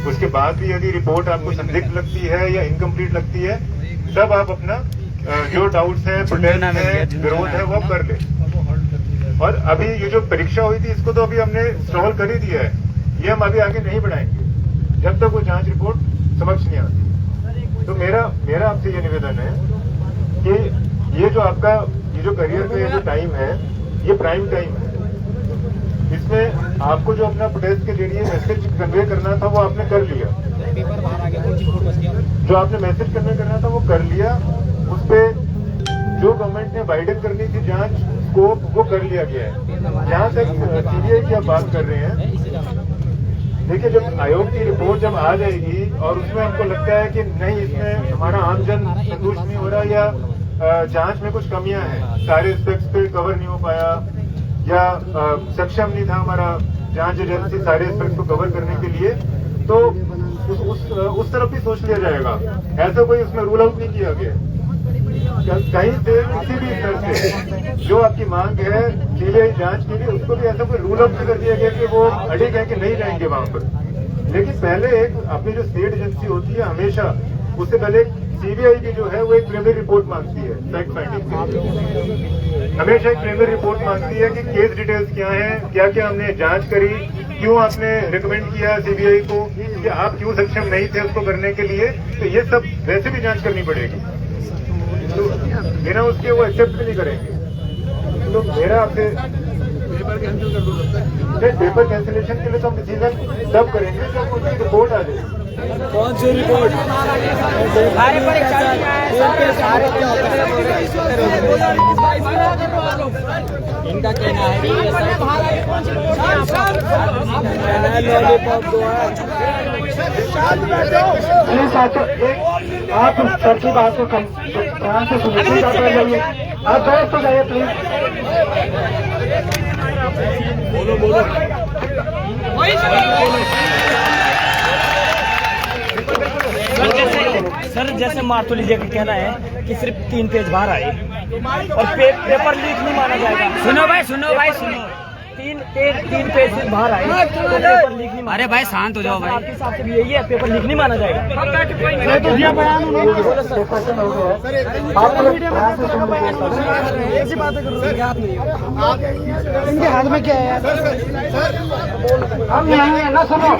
उसके बाद भी यदि रिपोर्ट आपको संदिग्ध लगती है या इनकम्प्लीट लगती है, तब आप अपना जो डाउट्स है, प्रोटेस्ट है, विरोध है, वो कर ले। और अभी ये जो परीक्षा हुई थी, इसको तो अभी हमने स्टॉल कर ही दिया है, ये हम अभी आगे नहीं बढ़ाएंगे जब तक वो जांच रिपोर्ट समक्ष नहीं आती। तो मेरा आपसे ये निवेदन है कि ये जो आपका ये जो करियर का ये जो टाइम है, ये प्राइम टाइम है। इसमें आपको जो अपना प्रोटेस्ट के जरिए मैसेज कन्वे करना था वो आपने कर लिया, जो आपने मैसेज कन्वे करना था वो कर लिया। उस पे जो गवर्नमेंट ने वाइडन करनी थी जांच स्कोप, वो कर लिया गया है। जहां तक सीबीआई की आप बात कर रहे हैं, देखिए जब आयोग की रिपोर्ट जब आ जाएगी और उसमें हमको लगता है कि नहीं, इसमें हमारा आमजन संतुष्ट नहीं हो रहा या जांच में कुछ कमियां हैं, सारे एस्पेक्ट्स पे कवर नहीं हो पाया, या सक्षम नहीं था हमारा जांच एजेंसी सारे एस्पेक्ट को कवर करने के लिए, तो उस तरफ भी सोच लिया जाएगा। ऐसा कोई उसमें रूल आउट नहीं किया गया। कहीं से किसी भी स्तर से जो आपकी मांग है सीबीआई जांच के लिए, उसको भी ऐसा कोई रूल आउट नहीं कर दिया गया कि वो अड़िग है कि नहीं जाएंगे वहां पर। लेकिन पहले एक अपनी जो स्टेट एजेंसी होती है, हमेशा उससे पहले सीबीआई की जो है वो एक प्रीलिमिनरी रिपोर्ट मांगती है फैक्ट फाइंडिंग के लिए। हमेशा एक प्रीलिमिनरी रिपोर्ट मांगती है कि केस डिटेल्स क्या हैं, क्या क्या हमने जांच करी, क्यों आपने रिकमेंड किया सीबीआई को कि आप क्यों सक्षम नहीं थे उसको करने के लिए। तो ये सब वैसे भी जांच करनी पड़ेगी, तो बिना उसके वो एक्सेप्ट भी नहीं करेंगे। तो मेरा आपसे पेपर कैंसिलेशन के लिए तो हम डिसीजन तब करेंगे जब उनकी रिपोर्ट आ जाएगी। कौन सी रिपोर्ट? सारे इनका कहना है कि प्लीज आप सर की बात को ध्यान से सुनिए, जाइए आप दोस्त तो जाइए प्लीज। बोलो सर जैसे मार्तोली जी का कहना है कि सिर्फ 3 पेज बाहर आए और पेपर लीक नहीं माना जाएगा। सुनो भाई सुनो, 3 पेज सिर्फ बाहर आए तो पेपर लीक नहीं। अरे भाई शांत हो जाओ भाई, आपके हिसाब से भी यही है, पेपर लीक नहीं माना जाएगा। ऐसी बातें करो, इनके हाथ में क्या है? हम नहीं है ना, सुनो हम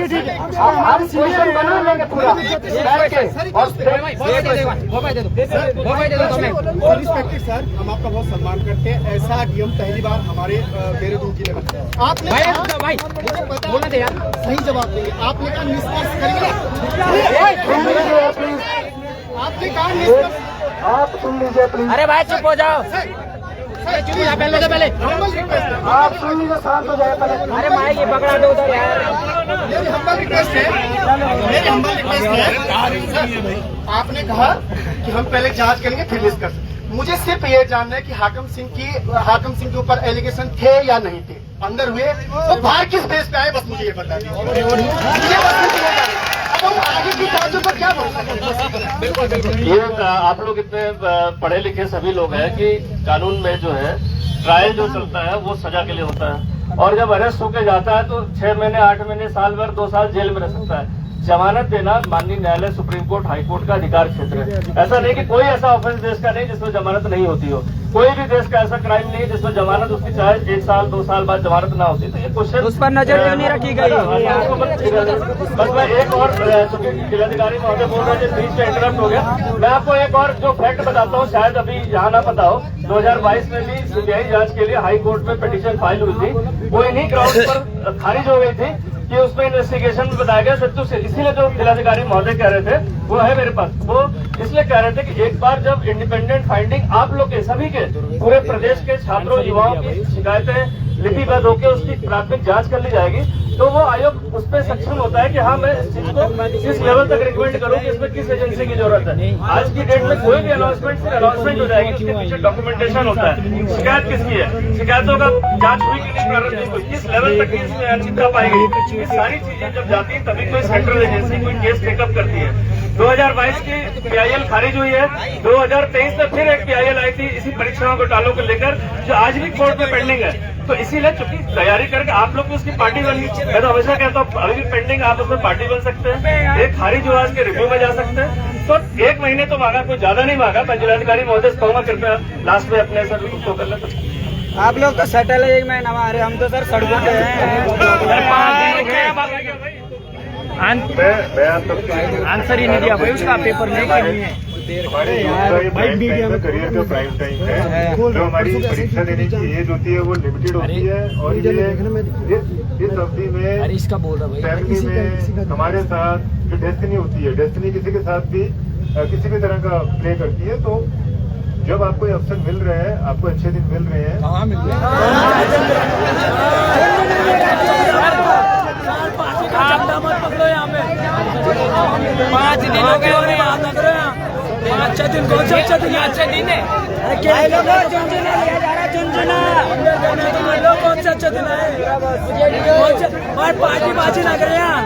सिचुएशन बना लेंगे पूरा बैठ के। और रिस्पेक्टेड सर, हम आपका बहुत सम्मान करते हैं। ऐसा डीएम पहली बार हमारे देहरादून जिले में आपने भाई बोलना दे यार, सही जवाब देंगे। आपने कहा निष्कर्ष करेंगे, आपने कहा निष्कर्ष, आप सुन लीजिए प्लीज। अरे भाई चुप हो जाओ, पहले आप सुन लीजिए, शांत हो जाए पहले। अरे माई ये पकड़ा दो उधर यार। मेरी हम्बल रिक्वेस्ट है, आपने कहा कि हम पहले जांच करेंगे फिर डिस्कस। मुझे सिर्फ ये जानना है कि हाकिम सिंह के ऊपर एलिगेशन थे या नहीं थे, अंदर हुए तो बाहर किस बेस पे आए, बस मुझे ये बता दीजिए। अब हम आगे की बातों पर क्या बोल सकते हैं? बिल्कुल ये आप लोग इतने पढ़े लिखे सभी लोग हैं कि कानून में जो है ट्रायल जो चलता है वो सजा के लिए होता है, और जब अरेस्ट होकर जाता है तो 6 महीने 8 महीने साल भर 2 साल जेल में रह सकता है। जमानत देना माननीय न्यायालय, सुप्रीम कोर्ट, हाई कोर्ट का अधिकार क्षेत्र है। ऐसा नहीं कि कोई ऐसा ऑफेंस देश का नहीं जिसमें जमानत नहीं होती हो, कोई भी देश का ऐसा क्राइम नहीं है जिसमें जमानत उसकी चाहे 1 साल 2 साल बाद जमानत ना होती। तो ये क्वेश्चन उस पर नजर क्यों नहीं रखी गई? बस मैं एक और, चूंकि जिलाधिकारी महोदय बोल रहे थे बीच में इंटरप्ट हो गया, मैं आपको एक और जो फैक्ट बताता हूँ, शायद अभी यहाँ ना पता हो। 2022 में भी सीबीआई जांच के लिए हाई कोर्ट में पिटीशन फाइल हुई थी, वो इन्हीं ग्राउंड पर खारिज हो गई थी कि उसमें इन्वेस्टिगेशन में बताया गया सत्तू से। इसीलिए जो जिलाधिकारी महोदय कह रहे थे वो है मेरे पास, वो इसलिए कह रहे थे कि एक बार जब इंडिपेंडेंट फाइंडिंग आप लोग के सभी के पूरे प्रदेश के छात्रों युवाओं की शिकायतें लिपिबद्ध होकर उसकी प्राथमिक जांच कर ली जाएगी, तो वो आयोग उस पर सक्षम होता है कि हाँ मैं इस चीज को किस लेवल तक रिकमेंड करूँ कि इसमें किस एजेंसी की जरूरत है। आज की डेट में कोई भी अनाउंसमेंट सिर्फ अनाउंसमेंट हो जाएगी, उसके पीछे डॉक्यूमेंटेशन होता है। शिकायत किसकी है, शिकायतों का जांच हुई कि नहीं, प्रारंभ नहीं हुई, किस लेवल तक इसमें अनिश्चितता पाई गई, ये सारी चीजें जब जाती है तभी कोई सेंट्रल एजेंसी कोई केस टेकअप करती है। 2022 की PIL खारिज हुई है, 2023 में फिर एक PIL आई थी इसी परीक्षाओं घोटालों को लेकर, जो आज भी कोर्ट में पेंडिंग है। तो इसीलिए चूंकि तैयारी करके आप लोग भी उसकी पार्टी बन, मैं तो हमेशा कहता हूँ अभी भी पेंडिंग, आप उसमें पार्टी बन सकते हैं, एक खारिज हुआ उसके रिव्यू में जा सकते हैं। तो 1 महीने तो मांगा, कोई ज्यादा नहीं मांगा। मैं जिलाधिकारी महोदय से कहूंगा कृपया लास्ट में अपने सर उसको कर लें। आप लोग तो सेटल है 1 महीना, हमारे हम तो सर सड़कों पे आंसर ही नहीं दिया भाई, उसका पेपर नहीं है। करियर का प्राइम टाइम है, जो हमारी परीक्षा देने की एज होती है वो लिमिटेड होती है, और इस अवधि में इसका बोल रहा भाई फैमिली में हमारे साथ जो डेस्टिनी होती है, डेस्टिनी किसी के साथ भी किसी भी तरह का प्ले करती है। तो जब आपको ये अवसर मिल रहे हैं, आपको अच्छे दिन मिल रहे हैं, कहाँ मिल रहे हैं? आप मत पकड़ो यहाँ पे, 5 दिन हो गए, 5 अच्छा दिन कौन सा अच्छा दिन? अच्छा दिन है। झुंझुना लिया जा रहा है, झुंझुना कौन सा अच्छा दिन है? और पार्टी बाजी लग रहे हैं।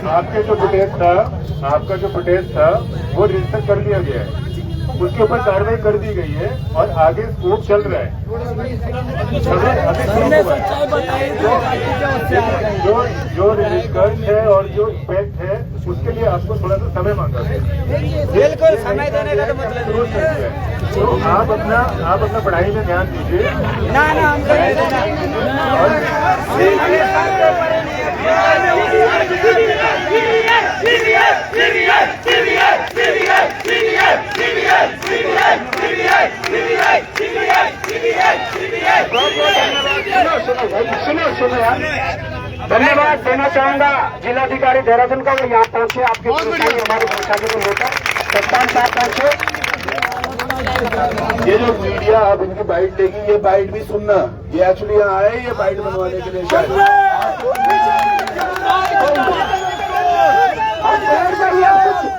आपके जो फुटेज था, आपका जो फुटेज था वो रजिस्टर कर लिया गया है, उसके ऊपर कार्रवाई कर दी गई है और आगे स्कोप चल रहा है। जो रजिस्टर है और जो इफेक्ट है उसके लिए आपको थोड़ा सा समय मांगा है। बिल्कुल समय देने का तो मतलब है। तो आप अपना पढ़ाई में ध्यान दीजिए। ना सुनो यार, धन्यवाद देना चाहूंगा जिलाधिकारी देहरादून का, वो यहाँ पहुंचे आपके हमारे पहुंचाने को लेकर। कप्तान साहब पहुंचे। ये जो मीडिया अब इनकी बाइट लेगी, ये बाइट भी सुनना, ये एक्चुअली यहाँ आए ये बाइट बनवाने के लिए शायद।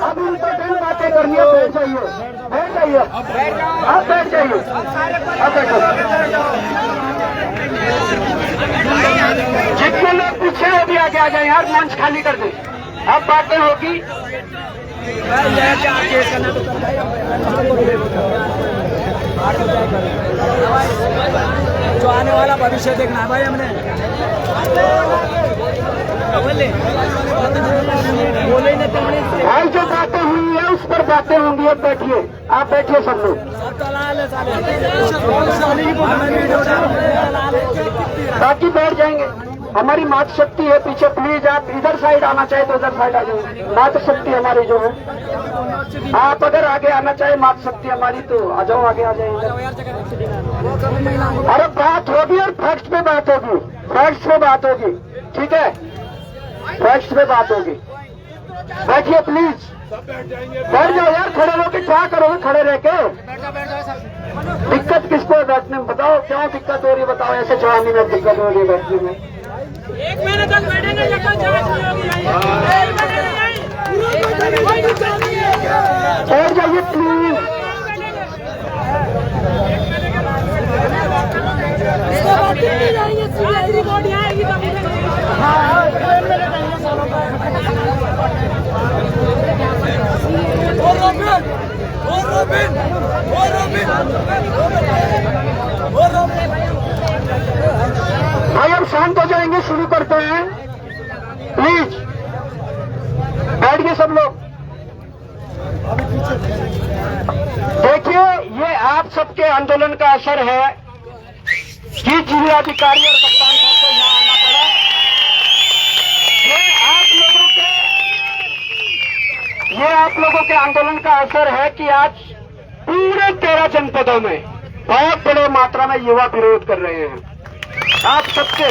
अब इम्पोर्टेंट बातें करनी है, बैठ जाइए, आप बैठ जाइए, आप बैठो। जितने लोग पीछे हो भी आगे आ जाए यार, मंच खाली कर दे। अब बातें होगी। जो आने वाला भविष्य देखना है भाई हमने। भाई जो बातें हुई है उस पर बातें होंगी। अब बैठिए, आप बैठिए सब लोग, बाकी बैठ जाएंगे। हमारी मातृशक्ति है पीछे, प्लीज आप इधर साइड आना चाहे तो उधर साइड आ जाइए। मातृशक्ति हमारी जो है, आप अगर आगे आना चाहे मातृशक्ति हमारी तो आ जाओ, आगे आ जाए। अरे बात होगी और फैक्ट्स पे बात होगी, फैक्ट्स पे बात होगी, ठीक है, फैक्ट्स पे बात होगी। बैठिए प्लीज, बैठ जाओ यार, खड़े होके क्या करोगे खड़े रह के? दिक्कत किसको है बैठने में? बताओ क्यों दिक्कत हो रही है, बताओ। ऐसे जवानी में दिक्कत हो रही है बैठने में। 1 महीने तक बैठेंगे, बैठ जाइए प्लीज। भाई हम शांत हो जाएंगे, शुरू करते हैं प्लीज। बैठ गए सब लोग। देखिए, ये आप सबके आंदोलन का असर है कि जिलाधिकारी और कप्तान साहब को यहाँ आना पड़ा। ये आप लोगों के आंदोलन का असर है कि आज पूरे 13 जनपदों में बहुत बड़े मात्रा में युवा विरोध कर रहे हैं। आप सबके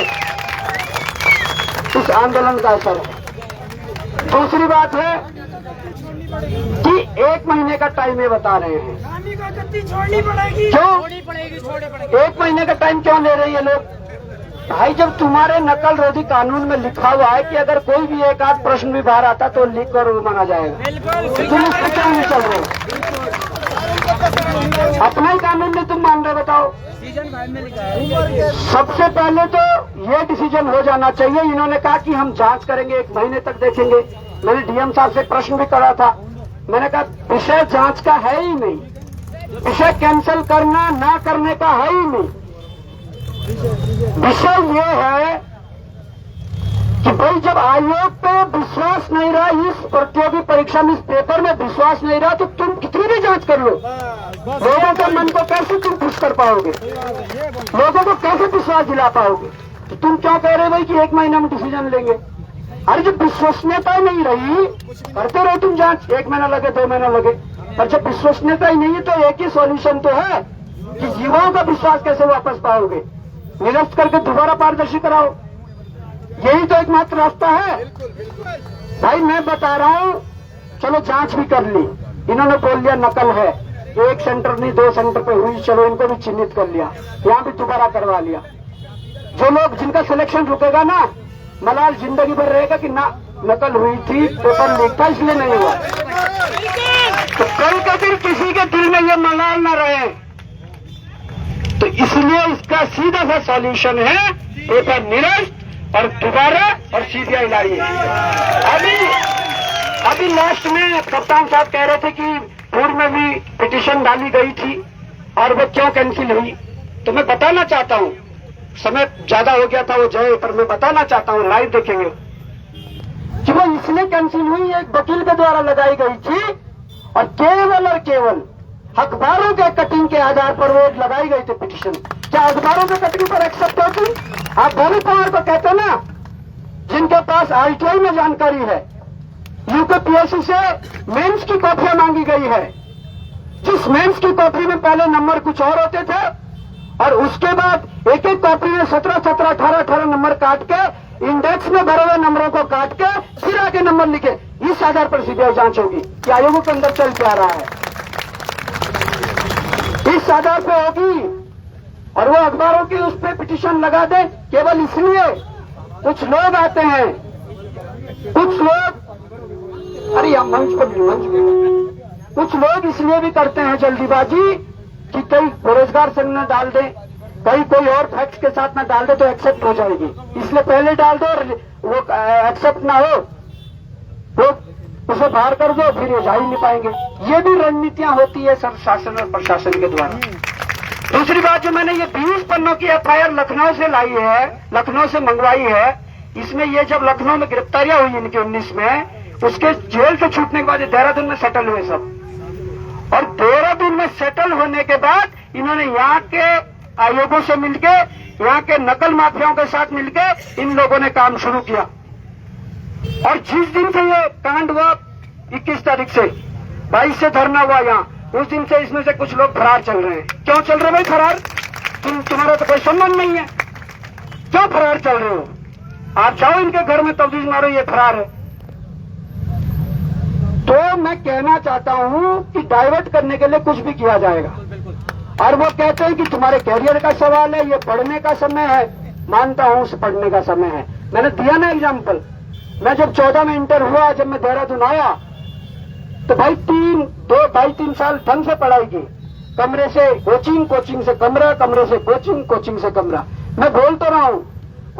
इस आंदोलन का असर है। दूसरी बात है कि 1 महीने का टाइम ये बता रहे हैं। क्यों 1 महीने का टाइम क्यों ले रहे हैं लोग? भाई जब तुम्हारे नकल रोधी कानून में लिखा हुआ है कि अगर कोई भी एक आध प्रश्न भी बाहर आता तो लिख कर माना जाएगा, तुम इस पर क्यों नहीं चल रहे? अपना ही कानून में तुम मान रहे, बताओ। सबसे पहले तो ये डिसीजन हो जाना चाहिए। इन्होंने कहा कि हम जांच करेंगे, 1 महीने तक देखेंगे। मैंने डीएम साहब से प्रश्न भी करा था, मैंने कहा विषय जांच का है ही नहीं, विषय कैंसिल करना ना करने का है ही नहीं। विषय ये है कि भाई जब आयोग पे विश्वास नहीं रहा, इस प्रतियोगी परीक्षा में इस पेपर में विश्वास नहीं रहा, तो तुम कितनी भी जांच कर लो, लोगों के मन को कैसे तुम खुश कर पाओगे, लोगों को कैसे विश्वास दिला पाओगे? तो तुम क्या कह रहे हो भाई कि 1 महीना में डिसीजन लेंगे? अरे जब विश्वसनीयता ही नहीं रही, करते रहो तुम जांच, 1 महीना लगे 2 महीना लगे, पर जब विश्वसनीयता ही नहीं है तो एक ही सॉल्यूशन तो है कि युवाओं का विश्वास कैसे वापस पाओगे? निरस्त करके दोबारा पारदर्शी कराओ, यही तो एकमात्र रास्ता है। भाई मैं बता रहा हूं, चलो जांच भी कर ली, इन्होंने बोल लिया नकल है, 1 सेंटर नहीं 2 सेंटर पे हुई, चलो इनको भी चिन्हित कर लिया, यहां भी दोबारा करवा लिया। जो लोग जिनका सिलेक्शन रुकेगा ना, मलाल जिंदगी भर रहेगा कि ना नकल हुई थी, पेपर लीक था इसलिए नहीं हुआ। तो कल के दिन किसी के दिल में ये मलाल न रहे। तो इसलिए इसका सीधा सा सॉल्यूशन है पेपर निरस्त और दोबारा और सीबीआई लाइए। अभी लास्ट में कप्तान साहब कह रहे थे कि पूर्व में भी पिटीशन डाली गई थी और वो क्यों कैंसिल हुई। तो मैं बताना चाहता हूं, समय ज्यादा हो गया था वो जय, पर मैं बताना चाहता हूं, लाइव देखेंगे कि वो इसलिए कैंसिल हुई, एक वकील के द्वारा लगाई गई थी और केवल अखबारों के कटिंग के आधार पर वो लगाई गई थी पिटीशन। क्या अखबारों के कटिंग पर एक्सेप्ट होती? आप भोली पवार को कहते ना, जिनके पास आईटीआई में जानकारी है, यूपीपीएससी से मेंस की कॉपियां मांगी गई है, जिस मेंस की कॉपी में पहले नंबर कुछ और होते थे और उसके बाद एक एक कॉपी में 17, 18 नंबर काट के इंडेक्स में भरे हुए नंबरों को काट के फिर आगे नंबर लिखे। इस आधार पर सीबीआई जांच होगी कि आयोगों के अंदर चल क्या रहा है, इस आधार पर होगी। और वो अखबारों की उस पर पिटीशन लगा दे केवल इसलिए कुछ लोग आते हैं, कुछ लोग, अरे या मंच पर कुछ लोग इसलिए भी करते हैं जल्दीबाजी कि कई बेरोजगार संघ न डाल दे, कहीं कोई और फैक्ट्स के साथ ना डाल दे तो एक्सेप्ट हो जाएगी, इसलिए पहले डाल दो और वो एक्सेप्ट ना हो तो उसे बाहर कर दो, फिर ये जा ही नहीं पाएंगे। ये भी रणनीतियां होती है सब शासन और प्रशासन के द्वारा। दूसरी बात, जो मैंने ये 20 पन्नों की एफआईआर लखनऊ से लाई है, लखनऊ से मंगवाई है, इसमें ये जब लखनऊ में गिरफ्तारियां हुई इनकी 19 में, उसके जेल से छूटने के बाद देहरादून में सेटल हुए सब, और देहरादून में सेटल होने के बाद इन्होंने यहाँ के आयोगों से मिलके, यहाँ के नकल माफियाओं के साथ मिलके इन लोगों ने काम शुरू किया। और जिस दिन से ये कांड हुआ 21 तारीख से 22 से धरना हुआ यहाँ, उस दिन से इसमें से कुछ लोग फरार चल रहे हैं। क्यों चल रहे भाई फरार? तुम्हारा तो कोई संबंध नहीं है, क्यों फरार चल रहे हो? आप जाओ इनके घर में तफ्तीश मारो, ये फरार है। तो मैं कहना चाहता हूं कि डाइवर्ट करने के लिए कुछ भी किया जाएगा। और वो कहते हैं कि तुम्हारे कैरियर का सवाल है, ये पढ़ने का समय है। मानता हूं उस पढ़ने का समय है, मैंने दिया ना एग्जाम्पल। मैं जब 14 में इंटर हुआ, जब मैं देहरादून आया तो भाई 3 साल ढंग से पढ़ाई की, कमरे से कोचिंग, कोचिंग से कमरा, कमरे से कोचिंग, कोचिंग से कमरा। मैं बोल तो रहा हूं,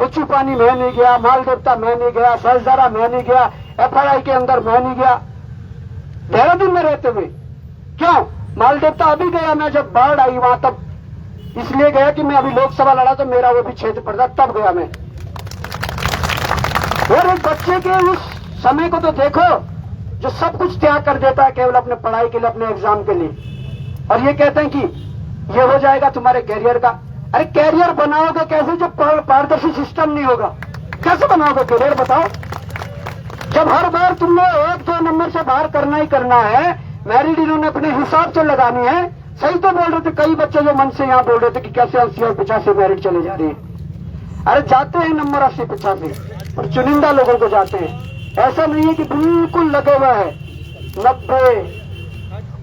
उच्चू पानी मैं नहीं गया, माल देवता मैं नहीं गया, सहजदारा मैं नहीं गया, एफआरआई के अंदर मैं नहीं गया देहरादून में रहते हुए। क्यों? माल देवता अभी गया मैं, जब बाढ़ आई वहां, तब इसलिए गया कि मैं अभी लोकसभा लड़ा तो मेरा वो भी क्षेत्र पड़ता, तब गया मैं। और एक बच्चे के उस समय को तो देखो जो सब कुछ त्याग कर देता है केवल अपने पढ़ाई के लिए, अपने एग्जाम के लिए, और ये कहते हैं कि ये हो जाएगा तुम्हारे कैरियर का। अरे कैरियर बनाओगे कैसे जब पारदर्शी सिस्टम नहीं होगा? कैसे बनाओगे कैरियर बताओ? जब हर बार तुमने 1-2 नंबर से बाहर करना ही करना है, मैरिट इन्होंने अपने हिसाब से लगानी है। सही तो बोल रहे थे कई बच्चे जो मन से यहाँ बोल रहे थे कि कैसे 80 और 85 मैरिट चले जा रही है। अरे जाते हैं नंबर 80-85 और चुनिंदा लोगों को जाते हैं। ऐसा नहीं है कि बिल्कुल लगे हुआ है 90,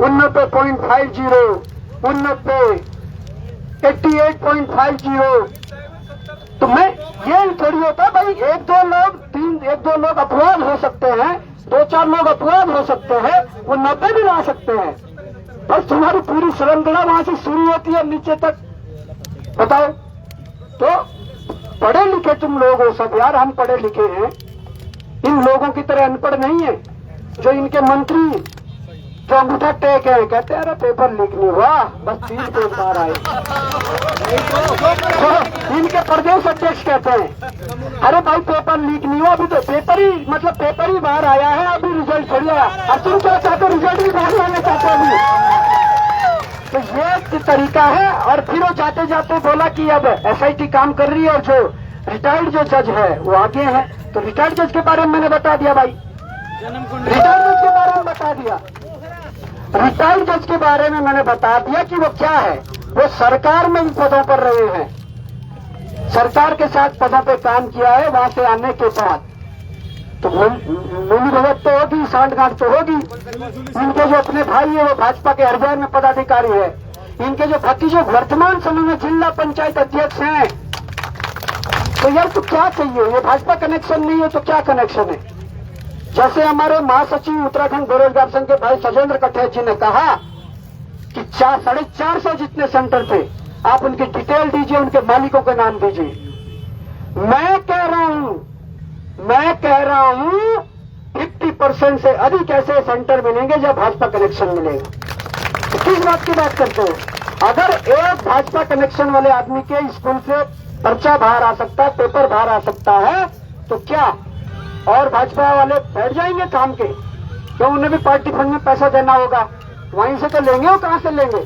89.50, 89, 88.50। तो मैं ये थोड़ी होता भाई, 1-2 लोग अपवाद हो सकते हैं, 2-4 लोग अपवाद हो सकते हैं, वो 90 भी ला सकते हैं। बस तुम्हारी पूरी श्रृंखला वहां से शुरू होती है नीचे तक। बताओ तो पढ़े लिखे तुम लोग हो सब यार, हम पढ़े लिखे हैं, इन लोगों की तरह अनपढ़ नहीं है। जो इनके मंत्री जो अंगूठा टेक है, कहते हैं अरे पेपर लीक नहीं हुआ, बस 3 पेज बाहर आए। तो इनके प्रदेश अध्यक्ष कहते हैं अरे भाई पेपर लीक नहीं हुआ, अभी तो पेपर ही बाहर आया है, अभी रिजल्ट थोड़ी आया। अब तुम क्या चाहते, रिजल्ट भी बाहर आना चाहते हो? तो ये तरीका है। और फिर वो जाते जाते बोला कि अब एसआईटी काम कर रही है और जो रिटायर्ड जो जज है वो आगे है। तो रिटायर्ड जज के बारे में मैंने बता दिया भाई, रिटायर्ड जज के बारे में बता दिया। रिटायर्ड जज के बारे में मैंने बता दिया कि वो क्या है। वो सरकार में इन पदों पर रहे हैं, सरकार के साथ पदों पे काम किया है। वहां से आने के बाद तो मिली भगत तो होगी, सांठगांठ तो होगी। इनके जो अपने भाई है वो भाजपा के हरियाणा में पदाधिकारी है। इनके जो भतीजे वर्तमान समय में जिला पंचायत अध्यक्ष हैं। तो यार तो क्या चाहिए? ये भाजपा कनेक्शन नहीं है तो क्या कनेक्शन है? जैसे हमारे महासचिव उत्तराखंड बेरोजगार संघ के भाई सजेंद्र कठेर जी ने कहा कि 450 जितने सेंटर थे, आप उनकी डिटेल दीजिए, उनके मालिकों के नाम दीजिए। मैं कह रहा हूं 50% से अधिक ऐसे सेंटर मिलेंगे जब भाजपा कनेक्शन मिलेगा। तो किस बात की बात करते हैं? अगर एक भाजपा कनेक्शन वाले आदमी के स्कूल से पर्चा बाहर आ सकता है, पेपर बाहर आ सकता है, तो क्या और भाजपा वाले बैठ जाएंगे काम के? क्यों? उन्हें भी पार्टी फंड में पैसा देना होगा, वहीं से तो लेंगे। वो कहां से लेंगे?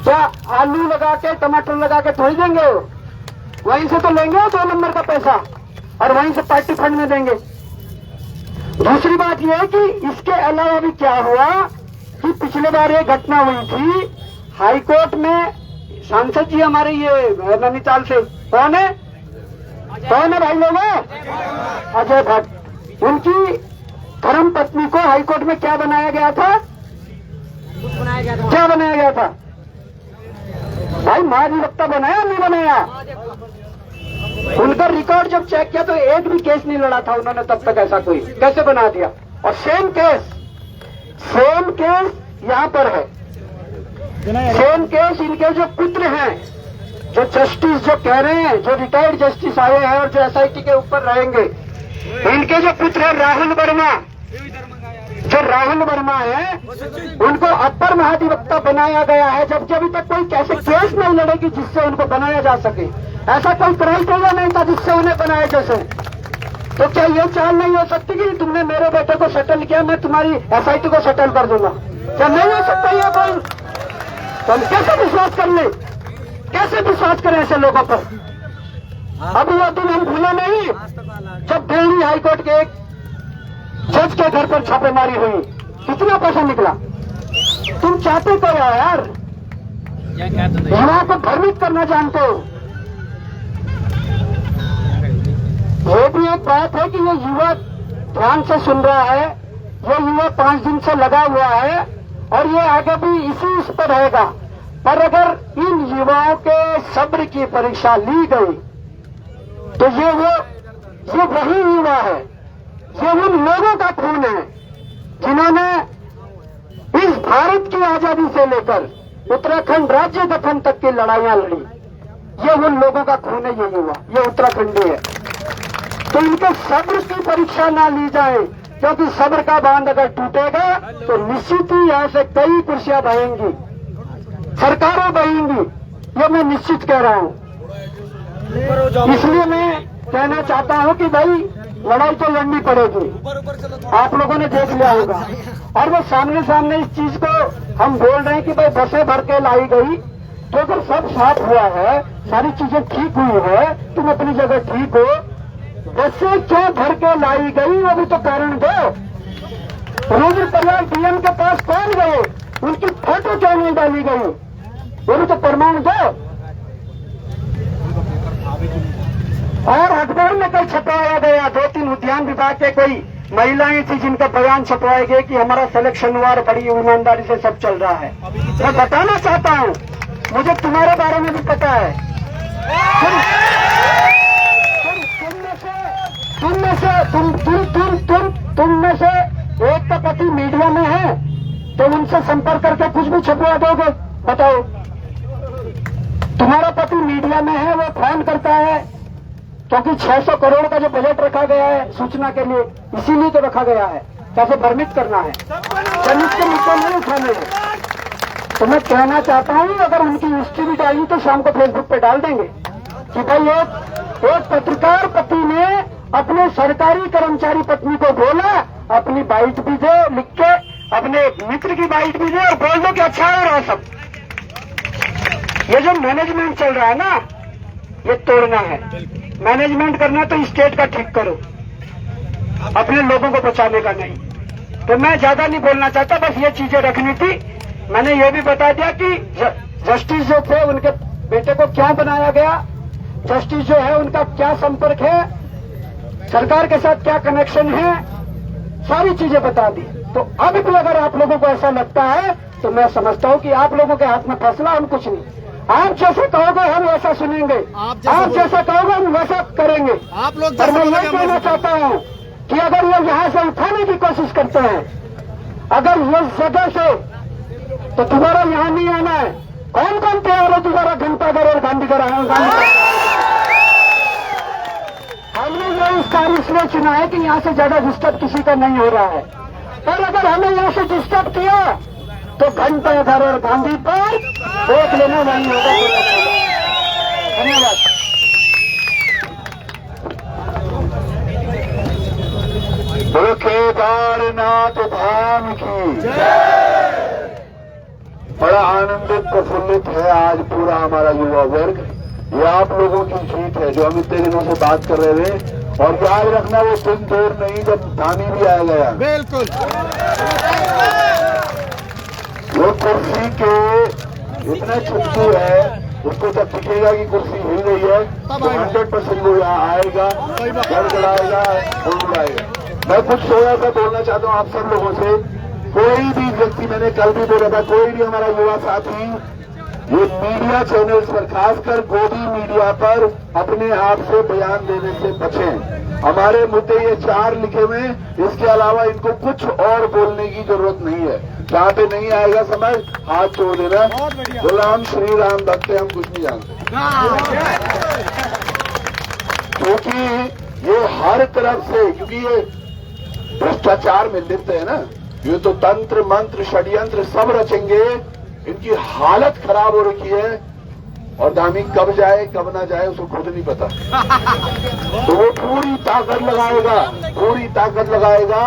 क्या आलू लगा के टमाटर लगा के थोड़ी देंगे? वहीं से तो लेंगे 2 नंबर का पैसा और वहीं से पार्टी फंड में देंगे। दूसरी बात यह है कि इसके अलावा भी क्या हुआ कि पिछले बार एक घटना हुई थी हाईकोर्ट में। सांसद जी हमारे ये नैनीताल से कौन है भाई लोगों? अजय भट्ट। उनकी धर्म पत्नी को हाईकोर्ट में क्या बनाया गया था? क्या बनाया गया था भाई? महाधिवक्ता बनाया नहीं बनाया? उनका रिकॉर्ड जब चेक किया तो एक भी केस नहीं लड़ा था उन्होंने तब तक। ऐसा कोई कैसे बना दिया? और सेम केस यहां पर है। सेम केस इनके जो पुत्र हैं, जो जस्टिस जो कह रहे हैं, जो रिटायर्ड जस्टिस आए हैं और जो एसआईटी के ऊपर रहेंगे, इनके जो पुत्र है राहुल वर्मा, जो राहुल वर्मा है, उनको अपर महाधिवक्ता बनाया गया है। जबकि अभी तक कोई कैसे केस नहीं लड़ेगी जिससे उनको बनाया जा सके। ऐसा कोई क्राइटेरिया नहीं था जिससे उन्हें बनाया जा सके। तो क्या ये चाल नहीं हो सकती कि तुमने मेरे बेटे को सेटल किया, मैं तुम्हारी एसआईटी को सेटल कर दूंगा? क्या नहीं हो सकता ये कोई? तो हम कैसे विश्वास कर ले? कैसे विश्वास करें ऐसे लोगों पर? अभी वो दिन हम भूले नहीं जब दिल्ली हाईकोर्ट के एक जज के घर पर छापेमारी हुई, कितना पैसा निकला? तुम चाहते तो यार युवाओं को भ्रमित करना जानते हो। ये भी एक बात है कि ये युवा ध्यान से सुन रहा है, ये युवा 5 दिन से लगा हुआ है और ये आगे भी इसी पर रहेगा। पर अगर इन युवाओं के सब्र की परीक्षा ली गई तो ये वही युवा है, ये उन लोगों का खून है जिन्होंने इस भारत की आजादी से लेकर उत्तराखंड राज्य गठन तक की लड़ाइयां लड़ी। ये उन लोगों का खून है, ये युवा, ये उत्तराखंडी है। तो इनके सब्र की परीक्षा ना ली जाए, क्योंकि सब्र का बांध अगर टूटेगा तो निश्चित ही यहाँ से कई कुर्सियां बहेंगी, सरकारें बहेंगी। ये मैं निश्चित कह रहा हूँ। इसलिए मैं कहना चाहता हूँ कि भाई लड़ाई तो लड़नी पड़ेगी। आप लोगों ने देख लिया होगा और वो सामने इस चीज को हम बोल रहे हैं कि भाई बसें भर के लाई गई, तो अगर सब साफ हुआ है, सारी चीजें ठीक हुई है, तुम अपनी जगह ठीक हो, बसें क्यों भर के लाई गई वो भी तो कारण दो। रुद्रप्रयाग डीएम के पास कौन गए, उनकी फोटो क्यों नहीं डाली गई, वो भी तो प्रमाण दो। और अखबार में कल छपवाया गया, 2-3 उद्यान विभाग के कोई महिलाएं थी जिनका बयान छपवाए गए कि हमारा सिलेक्शन हुआ और बड़ी ईमानदारी से सब चल रहा है। मैं बताना चाहता हूं, मुझे तुम्हारे बारे में भी पता है। तुम में से एक का पति मीडिया में है, तो उनसे संपर्क करके कुछ भी छपवा दोगे? बताओ। तुम्हारा पति मीडिया में है, वो फोन करता है क्योंकि 600 करोड़ का जो बजट रखा गया है सूचना के लिए, इसीलिए तो रखा गया है, कैसे भ्रमित करना है, जनित के मुद्दे नहीं उठाने हैं। तो मैं कहना चाहता हूं, अगर उनकी हिस्ट्री भी डाली तो शाम को फेसबुक पे डाल देंगे कि भाई एक पत्रकार पति ने अपने सरकारी कर्मचारी पत्नी को बोला, अपनी बाइट भी दे लिख के, अपने मित्र की बाइट भी दे और बोल दो कि अच्छा हो रहा है सब। ये जो मैनेजमेंट चल रहा है ना, ये तोड़ना है। मैनेजमेंट करना तो स्टेट का ठीक करो, अपने लोगों को बचाने का नहीं। तो मैं ज्यादा नहीं बोलना चाहता, बस ये चीजें रखनी थी। मैंने ये भी बता दिया कि जस्टिस जो थे उनके बेटे को क्यों बनाया गया, जस्टिस जो है उनका क्या संपर्क है, सरकार के साथ क्या कनेक्शन है, सारी चीजें बता दी। तो अब भी अगर आप लोगों को ऐसा लगता है तो मैं समझता हूं कि आप लोगों के हाथ में फैसला, हम कुछ नहीं। आप जैसे कहोगे हम वैसा सुनेंगे, आप जैसा कहोगे हम वैसा करेंगे। आप लोग पर मैं ये कहना चाहता हूं कि अगर ये यहां से उठाने की कोशिश करते हैं, अगर ये जगह से, तो दोबारा यहां नहीं आना है। कौन कौन तैयार है दोबारा घंटाघर और गांधीघर आना? हमने ये इस कार्य इसलिए चुना है कि यहां से ज्यादा डिस्टर्ब किसी का नहीं हो रहा है, और अगर हमें यहां से डिस्टर्ब किया तो घंटाघर और गांधी पर वोट लेना नहीं होगा। धन्यवाद। बोलो केदारनाथ धाम की। बड़ा आनंदित प्रफुल्लित है आज पूरा हमारा युवा वर्ग। ये आप लोगों की जीत है जो हम इतने दिनों से बात कर रहे थे, और याद रखना वो दिन दूर नहीं जब धामी भी आएगा यहाँ। बिल्कुल। वो कुर्सी के इतना चुटकी है, उसको जब दिखेगा कि कुर्सी हिल गई है तो 100% वो यहाँ आएगा, गड़गड़ाएगा, उड़ाएगा। मैं कुछ थोड़ा सा बोलना चाहता हूँ आप सब लोगों से। कोई भी व्यक्ति, मैंने कल भी बोला था, कोई भी हमारा युवा साथी ये मीडिया चैनल्स पर, खासकर गोदी मीडिया पर अपने आप से बयान देने से बचें। हमारे मुद्दे ये 4 लिखे हुए, इसके अलावा इनको कुछ और बोलने की जरूरत नहीं है। जहाँ पे नहीं आएगा समझ, हाथ छोड़ देना। गुलाम श्री राम भक्त है, हम कुछ नहीं जानते, क्योंकि ये हर तरफ से, क्योंकि ये भ्रष्टाचार में लिप्त है ना, ये तो तंत्र मंत्र षड्यंत्र सब रचेंगे। इनकी हालत खराब हो रखी है, और धामी कब जाए कब ना जाए उसको खुद नहीं पता। तो वो पूरी ताकत लगाएगा, पूरी ताकत लगाएगा।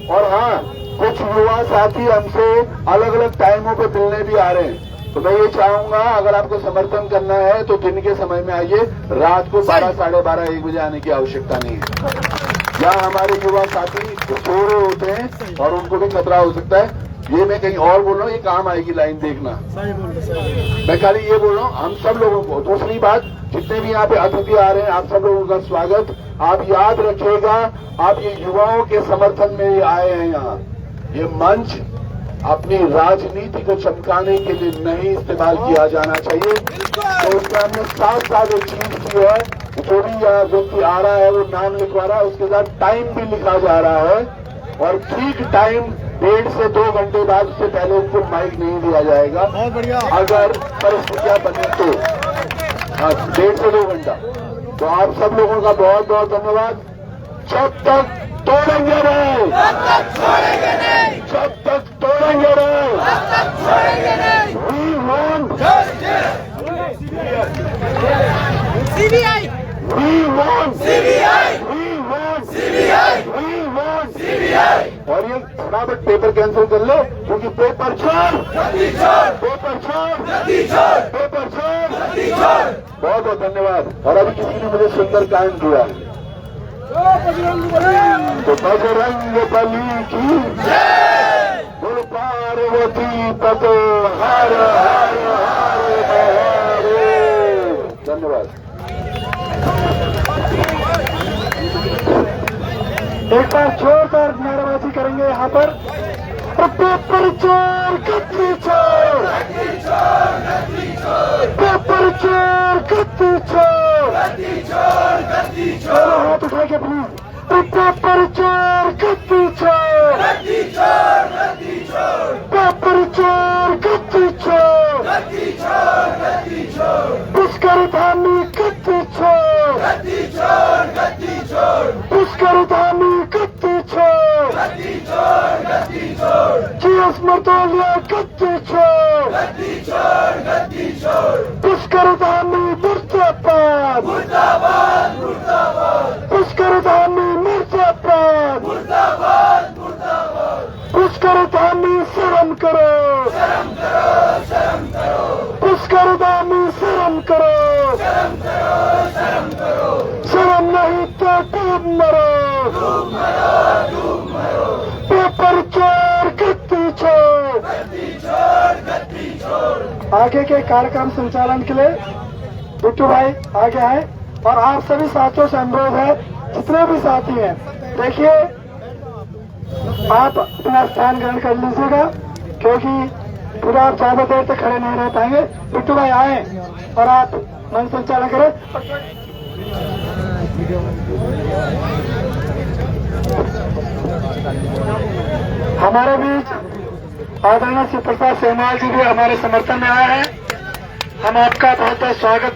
और हाँ, कुछ युवा साथी हमसे अलग अलग टाइमों पे मिलने भी आ रहे हैं, तो मैं ये चाहूंगा अगर आपको समर्थन करना है तो दिन के समय में आइए, रात को 12, साढ़े 12, 1 बजे आने की आवश्यकता नहीं है। यहाँ हमारे युवा साथी सो रहे होते हैं और उनको भी खतरा हो सकता है। ये मैं कहीं और बोल रहा हूँ, ये काम आएगी लाइन, देखना। मैं खाली ये बोल रहा हूँ हम सब लोगों को। दूसरी बात, जितने भी यहाँ पे अतिथि आ रहे हैं आप सब लोगों का स्वागत। आप याद रखिएगा, आप ये युवाओं के समर्थन में आए हैं यहाँ। ये मंच अपनी राजनीति को चमकाने के लिए नहीं इस्तेमाल किया जाना चाहिए। तो उसमें हमने साथ साथ एक चीज की है, जो भी यहाँ व्यक्ति आ रहा है वो नाम लिखवा रहा है, उसके साथ टाइम भी लिखा जा रहा है, और ठीक टाइम 1.5 से 2 घंटे बाद, उससे पहले उनको माइक नहीं दिया जाएगा। अगर परिस्थितियां बने तो 1.5 से 2 घंटा। तो आप सब लोगों का बहुत बहुत धन्यवाद। जब तक तोड़ेंगे नहीं, जब तक तोड़ेंगे नहीं, We want CBI, We want CBI, We want CBI, We want CBI। और ये फटाफट पेपर कैंसिल कर लो, क्योंकि पेपर छोड़, पेपर छोड़, पेपर छोड़। बहुत बहुत धन्यवाद। और अभी किसी ने मुझे सुंदर कांड दिया, तो बजरंग बली की बोल, पार्वती पतो हर हर हर महादेव। धन्यवाद। एक बार जोरदार नारेबाजी करेंगे यहाँ पर। पेपर चोर, कत्ती चोर, पेपर चोर, कत्ती चोर, हाथ उठा के प्लीज। पेपर चोर, कत्ती चोर, पेपर चोर, कत्ती चोर, पुष्कर धामी कत्ती चोर, पुष्कर धामी कत्ती चोर, जीएस मर्दोलिया कत्ती चोर, पुष्कर धामी मुर्दाबाद, पुष्कर धामी मुर्दाबाद, पुष्कर धामी शर्म करो, पुष्कर धामी शर्म करो, शर्म नहीं तो डूब मरो, पेपर चोर, कत्ती चोर। आगे के कार्यक्रम संचालन के लिए बिट्टू भाई आगे आए, और आप सभी साथियों से अनुरोध है, जितने भी साथी हैं, देखिए आप अपना स्थान ग्रहण कर लीजिएगा, क्योंकि पूरा आप ज्यादा देर तक खड़े नहीं रह पाएंगे। बिट्टू भाई आए और आप मंच संचालन करें। हमारे बीच आदरणीय श्री प्रसाद सेमवाल जी भी हमारे समर्थन में आए हैं। हम आपका बहुत बहुत स्वागत